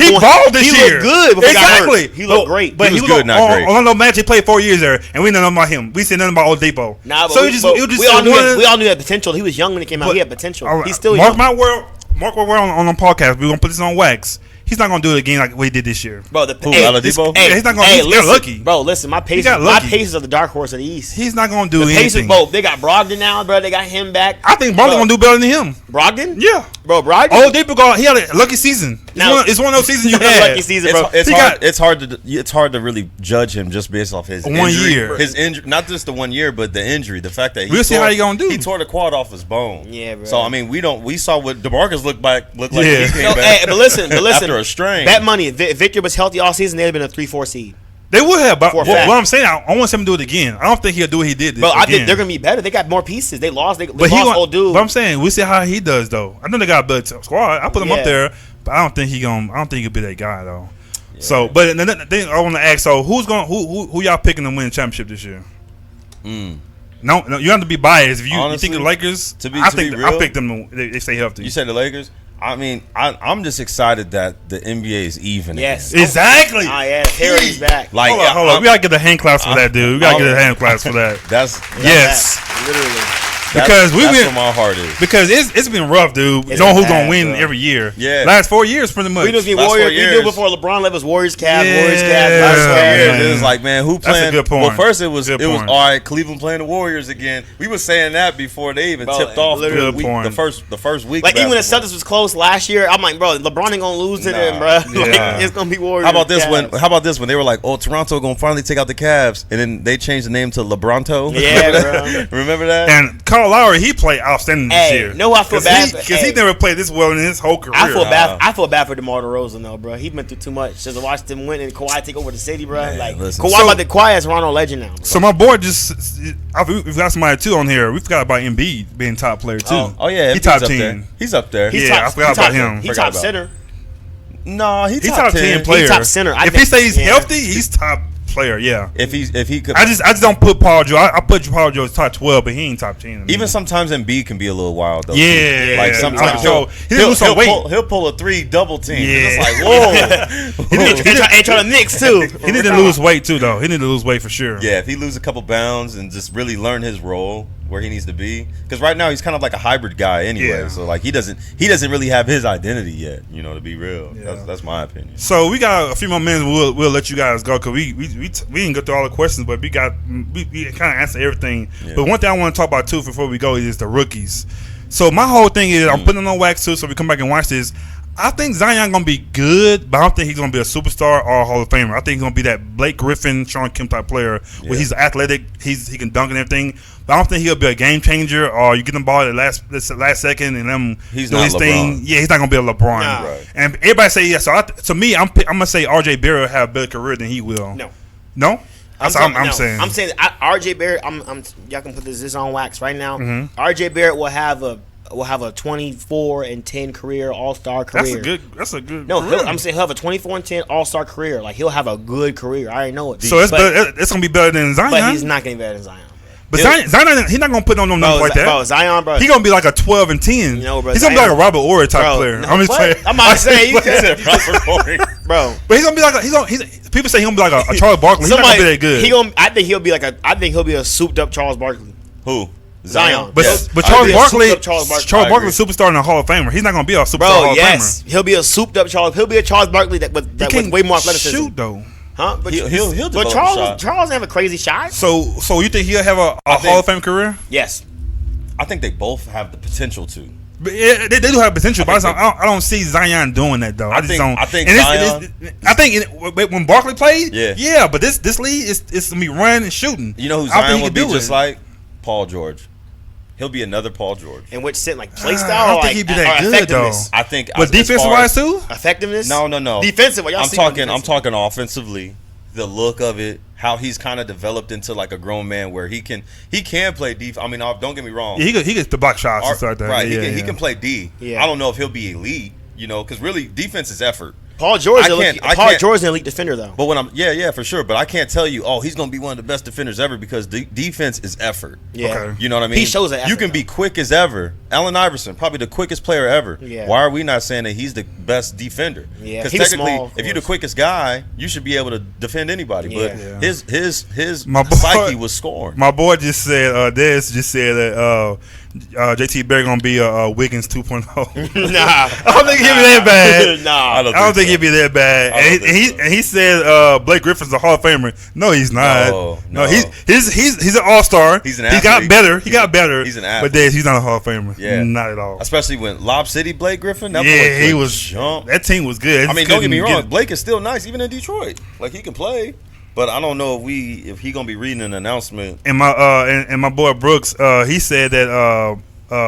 Speaker 2: this year.
Speaker 4: He looked good before
Speaker 2: exactly.
Speaker 4: He got hurt. He looked great.
Speaker 2: But he was good, not great. Orlando Magic played 4 years there, and we didn't know about him. We said nothing about Oladipo.
Speaker 4: Nah, but we all knew he had potential. He was young when he came out. He had potential. He's still young.
Speaker 2: Mark my word on the podcast. We're gonna put this on wax. he's not gonna do it again like what he did this year.
Speaker 4: Bro,
Speaker 3: Oladipo?
Speaker 2: He's not gonna. He got lucky,
Speaker 4: bro. Listen, my Pacers are the dark horse of the East.
Speaker 2: He's not gonna do
Speaker 4: the
Speaker 2: anything.
Speaker 4: Pacers, bro, they got Brogdon now, bro. They got him back.
Speaker 2: I think Brogdon gonna do better than him.
Speaker 4: Brogdon?
Speaker 2: Yeah,
Speaker 4: bro. Brogdon.
Speaker 2: Oladipo, he had a lucky season. It's one of those seasons you had.
Speaker 4: Lucky season, bro.
Speaker 3: It's hard to really judge him just based off his
Speaker 2: 1 year.
Speaker 3: His injury, not just the 1 year, but the injury. The fact that
Speaker 2: we'll see how he gonna do.
Speaker 3: He tore the quad off his bone.
Speaker 4: Yeah, bro.
Speaker 3: So I mean, we saw what DeMarcus looked like. He came back.
Speaker 4: Hey, but listen,
Speaker 3: after a strain.
Speaker 4: Bet money. If Victor was healthy all season, they'd have been a 3-4 seed.
Speaker 2: They would have, but what I'm saying, I want him to do it again. I don't think he'll do what he did. Bro,
Speaker 4: I think they're gonna be better. They got more pieces. They lost. They lost old dude.
Speaker 2: But I'm saying we'll see how he does though. I know they got a better squad. I put him up there, but I don't think he'll be that guy though. Yeah. So, but then I want to ask. So, who y'all picking to win the championship this year? No, you have to be biased. If you think the Lakers, I pick them. They stay healthy.
Speaker 3: You said the Lakers. I mean, I'm just excited that the NBA is even.
Speaker 4: Yes,
Speaker 3: again.
Speaker 2: Exactly.
Speaker 4: Oh yeah, Perry's back.
Speaker 3: Like,
Speaker 2: hold on. We gotta get the hand claps for that, dude. We gotta get a hand claps for that.
Speaker 3: That's
Speaker 4: literally.
Speaker 2: Because
Speaker 3: that's where my heart is.
Speaker 2: Because it's been rough, dude. You know who's gonna win every year?
Speaker 3: Yeah,
Speaker 2: last 4 years pretty much.
Speaker 4: We just be Warriors. We knew before LeBron left was Warriors, Cavs, Warriors, Cavs.
Speaker 3: Last 4 years, it was like, man, who playing?
Speaker 2: That's a good point.
Speaker 3: Well, first it was all right. Cleveland playing the Warriors again. We were saying that before they even tipped off the first week.
Speaker 4: Like even when the Celtics was close last year, I'm like, bro, LeBron ain't gonna lose to them, bro. Like, it's gonna be Warriors.
Speaker 3: How about this when they were like, oh, Toronto gonna finally take out the Cavs, and then they changed the name to LeBronto.
Speaker 4: Yeah, bro.
Speaker 3: Remember that?
Speaker 2: And Kyle Lowry, he played outstanding this year.
Speaker 4: No, I feel bad
Speaker 2: because he never played this well in his whole career.
Speaker 4: I feel bad for DeMar DeRozan though, bro. He went through too much. Just to watch them win and Kawhi take over the city, bro.
Speaker 3: Man,
Speaker 4: like
Speaker 3: listen.
Speaker 4: Kawhi is Toronto legend now. Bro.
Speaker 2: So my boy we've got somebody too on here. We forgot about Embiid being top player too.
Speaker 3: Oh yeah,
Speaker 2: he top 10.
Speaker 3: He's up there.
Speaker 2: I forgot about him.
Speaker 4: He top center.
Speaker 3: No,
Speaker 2: he's top 10 player.
Speaker 4: He top center.
Speaker 2: If he stays healthy, he's top player. Yeah.
Speaker 3: If he could,
Speaker 2: I just don't put Paul George. I put Paul George top 12, but he ain't top 10.
Speaker 3: Even sometimes Embiid can be a little wild though.
Speaker 2: Yeah.
Speaker 3: Like sometimes he'll pull a 3 double team.
Speaker 2: Yeah.
Speaker 3: It's like whoa.
Speaker 4: and try to mix too.
Speaker 2: He need to lose weight too though. He need to lose weight for sure.
Speaker 3: Yeah. If he lose a couple pounds and just really learn his role where he needs to be, because right now he's kind of like a hybrid guy anyway. Yeah. So like he doesn't really have his identity yet. You know, to be real. Yeah. That's my opinion.
Speaker 2: So we got a few more minutes. We'll let you guys go because we didn't go through all the questions, but we kind of answered everything. Yeah. But one thing I want to talk about too before we go is the rookies. So my whole thing is I'm putting on wax too, so we come back and watch this. I think Zion gonna be good, but I don't think he's gonna be a superstar or a Hall of Famer. I think he's gonna be that Blake Griffin, Sean Kemp type player where he's athletic, he can dunk and everything. But I don't think he'll be a game changer or you get the ball at the last second and then
Speaker 3: he's
Speaker 2: do
Speaker 3: not
Speaker 2: his
Speaker 3: LeBron.
Speaker 2: thing. Yeah, he's not gonna be a LeBron.
Speaker 4: Nah.
Speaker 3: Right.
Speaker 2: And everybody say yes. So to me, I'm gonna say RJ Barrett will have a better career than he will. No. I'm saying.
Speaker 4: I'm saying RJ Barrett. Y'all can put this on wax right now. Mm-hmm. RJ Barrett will have a 24-10 career, all-star career.
Speaker 2: That's a good.
Speaker 4: No,
Speaker 2: career.
Speaker 4: I'm saying he'll have a 24-10 all-star career. Like he'll have a good career. I already know it.
Speaker 2: So it's gonna be better than Zion.
Speaker 4: But he's not gonna be better than Zion.
Speaker 2: But Zion, he's not gonna put on no numbers like that.
Speaker 4: Bro, Zion, bro,
Speaker 2: he's gonna be like a 12 and 10.
Speaker 4: Bro,
Speaker 2: he's gonna be like a Robert Horry type player.
Speaker 4: No,
Speaker 2: I'm just saying.
Speaker 4: I'm about to say you said Robert Horry, bro.
Speaker 2: But he's gonna be like people say he's gonna be like a Charles Barkley. He's not gonna be that good.
Speaker 4: I think he'll be a souped up Charles Barkley.
Speaker 3: Who?
Speaker 4: Zion.
Speaker 2: But Charles Barkley superstar and a Hall of Famer. He's not gonna be a superstar Hall of Famer.
Speaker 4: He'll be a souped up Charles. He'll be a Charles Barkley that with way more athleticism.
Speaker 2: Shoot though.
Speaker 4: Huh? But
Speaker 3: he'll develop
Speaker 4: Charles doesn't have a crazy shot.
Speaker 2: So you think he'll have a Hall of Fame career?
Speaker 4: Yes.
Speaker 3: I think they both have the potential to.
Speaker 2: But they do have potential, but I don't see Zion doing that though. I think when Barkley played, but this league is gonna be running and shooting.
Speaker 3: You know who Zion will be just like? Paul George. He'll be another Paul George.
Speaker 4: In which sense, like play style?
Speaker 2: I don't think he'd be that good though.
Speaker 3: I think,
Speaker 2: but defensive wise too.
Speaker 4: Effectiveness?
Speaker 3: No.
Speaker 4: Defensive.
Speaker 3: I'm talking offensively. The look of it, how he's kind of developed into like a grown man where he can play defense. I mean, don't get me wrong.
Speaker 2: Yeah, he gets the block shots and stuff like that.
Speaker 3: Right. He can play D. Yeah. I don't know if he'll be elite. You know, because really defense is effort.
Speaker 4: Paul George is an elite defender though.
Speaker 3: But when for sure. But I can't tell you, he's gonna be one of the best defenders ever because defense is effort.
Speaker 4: Yeah.
Speaker 2: Okay.
Speaker 3: You know what I mean?
Speaker 4: He shows that effort,
Speaker 3: you can be quick as ever, Allen Iverson, probably the quickest player ever.
Speaker 4: Yeah.
Speaker 3: Why are we not saying that he's the best defender?
Speaker 4: Yeah,
Speaker 3: because
Speaker 4: he's
Speaker 3: technically,
Speaker 4: small,
Speaker 3: if you're the quickest guy, you should be able to defend anybody.
Speaker 4: Yeah.
Speaker 3: But
Speaker 2: Yeah.
Speaker 3: his
Speaker 2: My boy-
Speaker 3: psyche was scoring.
Speaker 2: My boy just said, Dez just said that JT Barrett gonna be a Wiggins 2.0.
Speaker 4: Nah,
Speaker 2: I don't think he'll be that bad.
Speaker 4: Nah,
Speaker 3: I
Speaker 2: I don't think he'll be that bad.
Speaker 3: I don't
Speaker 2: And
Speaker 3: think so.
Speaker 2: he said Blake Griffin's a Hall of Famer. No, he's not.
Speaker 3: No.
Speaker 2: He's an All Star.
Speaker 3: He's an
Speaker 2: He got
Speaker 3: athlete.
Speaker 2: better. He got better.
Speaker 3: He's an
Speaker 2: But
Speaker 3: athlete.
Speaker 2: Dez, he's not a Hall of Famer.
Speaker 3: Yeah.
Speaker 2: Not at all.
Speaker 3: Especially when Lob City Blake Griffin. That boy
Speaker 2: Yeah, he
Speaker 3: could
Speaker 2: was.
Speaker 3: jump.
Speaker 2: That team was good.
Speaker 3: I mean, don't get me
Speaker 2: Couldn't
Speaker 3: wrong. Blake is still nice, even in Detroit. Like he can play, but I don't know if he gonna be reading an announcement.
Speaker 2: And my and my boy Brooks, he said that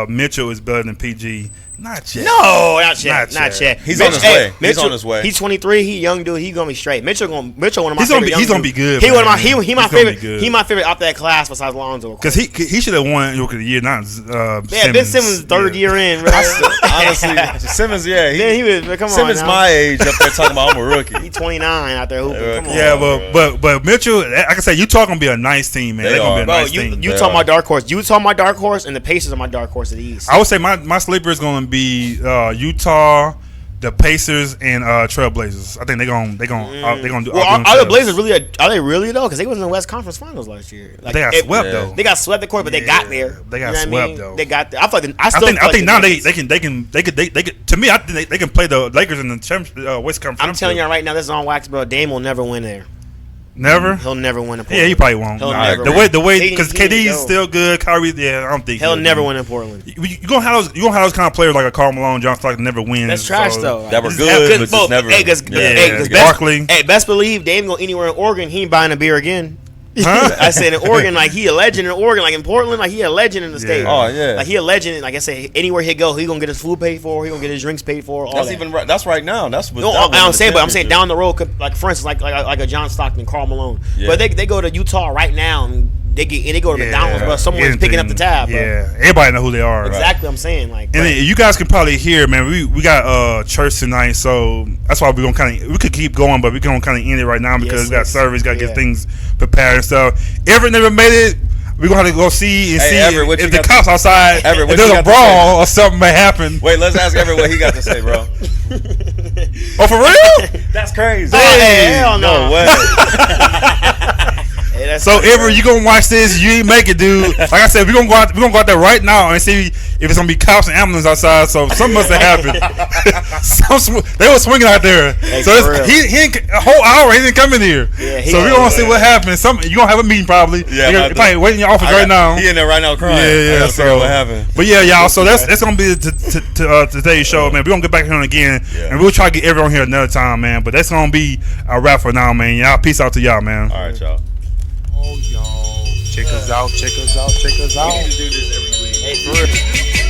Speaker 2: Mitchell is better than PG. Not yet.
Speaker 4: No, not yet.
Speaker 2: Not
Speaker 4: Not
Speaker 2: yet.
Speaker 4: yet.
Speaker 3: He's on his way. He's on his way.
Speaker 4: He's 23. He young dude. He gonna be straight. Mitchell, one of my
Speaker 2: He's gonna
Speaker 4: favorite.
Speaker 2: be-
Speaker 4: young
Speaker 2: he's gonna
Speaker 4: dudes.
Speaker 2: be good,
Speaker 4: He one of my
Speaker 2: man.
Speaker 4: he my
Speaker 2: He's gonna
Speaker 4: favorite.
Speaker 2: be good.
Speaker 4: He my favorite out that class besides Lonzo.
Speaker 2: Because he should have won Rookie of the Year, not
Speaker 4: Yeah, Ben Simmons third year in. Bro.
Speaker 3: Honestly, Simmons, yeah,
Speaker 4: Then he was come
Speaker 3: Simmons
Speaker 4: on now.
Speaker 3: my age up there talking about I'm a rookie.
Speaker 4: He 29 out there hooping. Come on.
Speaker 2: Yeah,
Speaker 3: bro.
Speaker 2: but Mitchell, like I said, Utah gonna be a nice team, man.
Speaker 3: They
Speaker 2: They're gonna be
Speaker 3: are.
Speaker 2: a
Speaker 4: Bro,
Speaker 2: nice team.
Speaker 4: you talking about dark horse? Utah my dark horse, and the Pacers are my dark horse of the East.
Speaker 2: I would say my sleeper is gonna be Utah, the Pacers, and Trailblazers. I think they're gonna do.
Speaker 4: Well,
Speaker 2: outdo
Speaker 4: are the
Speaker 2: themselves.
Speaker 4: Blazers really? Are they really though? Because they was in the West Conference Finals last year. Like,
Speaker 2: They got swept
Speaker 3: yeah.
Speaker 2: though.
Speaker 4: They got swept the court, but they got there.
Speaker 2: They got
Speaker 4: You know what I
Speaker 2: swept,
Speaker 4: mean?
Speaker 2: though.
Speaker 4: They got there. I feel like I
Speaker 2: I
Speaker 4: still.
Speaker 2: think
Speaker 4: feel like
Speaker 2: now
Speaker 4: the
Speaker 2: they can. To me, I think they can play the Lakers in the West Conference.
Speaker 4: I'm telling you right now, this is on wax, bro. Dame will never win there.
Speaker 2: Never.
Speaker 4: He'll never win in Portland.
Speaker 2: Yeah, he probably won't.
Speaker 4: He'll
Speaker 2: Nah,
Speaker 4: never
Speaker 2: the
Speaker 4: win.
Speaker 2: way because
Speaker 4: He need to
Speaker 2: KD is
Speaker 4: go.
Speaker 2: still good. Kyrie, yeah, I don't think
Speaker 4: He'll never win in Portland.
Speaker 2: You gonna have those kind of players like a Karl Malone, John Stockton never win.
Speaker 4: That's trash though.
Speaker 3: That were
Speaker 2: Just
Speaker 3: good,
Speaker 2: have
Speaker 3: but just
Speaker 4: Both.
Speaker 3: never.
Speaker 4: Hey, cause
Speaker 2: Yeah,
Speaker 4: best,
Speaker 2: Barkley.
Speaker 4: hey, best believe Dame go anywhere in Oregon, he ain't buying a beer again.
Speaker 2: Huh?
Speaker 4: I said in Oregon, like he a legend in Oregon, like in Portland, like he a legend in the state.
Speaker 3: Oh yeah,
Speaker 4: Like he a legend. Like I said, anywhere he go, he gonna get his food paid for. He gonna get his drinks paid for. All
Speaker 3: that's
Speaker 4: that.
Speaker 3: even right. That's right now. That's what.
Speaker 4: No,
Speaker 3: that
Speaker 4: I'm
Speaker 3: won the
Speaker 4: saying, but I'm saying
Speaker 3: championship.
Speaker 4: down the road, like for instance, like a John Stockton, Karl Malone.
Speaker 3: Yeah.
Speaker 4: But they go to Utah right now and they go to McDonald's, bro. Someone's picking up the tab, bro.
Speaker 2: Yeah, everybody know who they are.
Speaker 4: Exactly, what I'm saying, like.
Speaker 2: And
Speaker 4: bro.
Speaker 2: then you guys can probably hear, man. We got church tonight, so that's why we're gonna we could keep going, but we're gonna kind of end it right now because
Speaker 4: Yes,
Speaker 2: we got
Speaker 4: yes.
Speaker 2: service, got to
Speaker 4: Yeah.
Speaker 2: get things prepared and stuff. Everett never made it. We're gonna have to go see and
Speaker 3: Hey,
Speaker 2: see
Speaker 3: Everett, what
Speaker 2: if
Speaker 3: you
Speaker 2: the
Speaker 3: got
Speaker 2: cops outside.
Speaker 3: Everett, what
Speaker 2: if there's
Speaker 3: you
Speaker 2: a
Speaker 3: got to
Speaker 2: brawl or something may happen.
Speaker 3: Wait, let's ask Everett what he got to say, bro.
Speaker 2: Oh, for real?
Speaker 3: That's crazy.
Speaker 4: Oh, hey, hell no.
Speaker 3: No way.
Speaker 4: Hey, that's
Speaker 2: So
Speaker 4: crazy,
Speaker 2: Everett, you gonna watch this? You ain't make it, dude. Like I said, we're gonna go out there right now and see if it's gonna be cops and ambulance outside. So something must have happened. They were swinging out there.
Speaker 4: Hey,
Speaker 2: So
Speaker 4: for real.
Speaker 2: he ain't, a whole hour he didn't come in here.
Speaker 4: Yeah, he
Speaker 2: so we
Speaker 4: ain't-
Speaker 2: gonna see what happens. You gonna have a meeting probably.
Speaker 3: Yeah,
Speaker 2: You're probably waiting in your office right now.
Speaker 3: He in there right now crying. I
Speaker 2: Yeah.
Speaker 3: gotta figure out what happened.
Speaker 2: But yeah, y'all. So that's gonna be today's show, man. We're gonna get back here again,
Speaker 3: Yeah.
Speaker 2: and we'll try to get everyone here another time, man. But that's gonna be a wrap for now, man. Y'all, peace out to y'all, man.
Speaker 3: All right, y'all.
Speaker 1: Oh, y'all. Check us out, check us out, check us out.
Speaker 3: We need to do this every week.
Speaker 4: Hey, for real.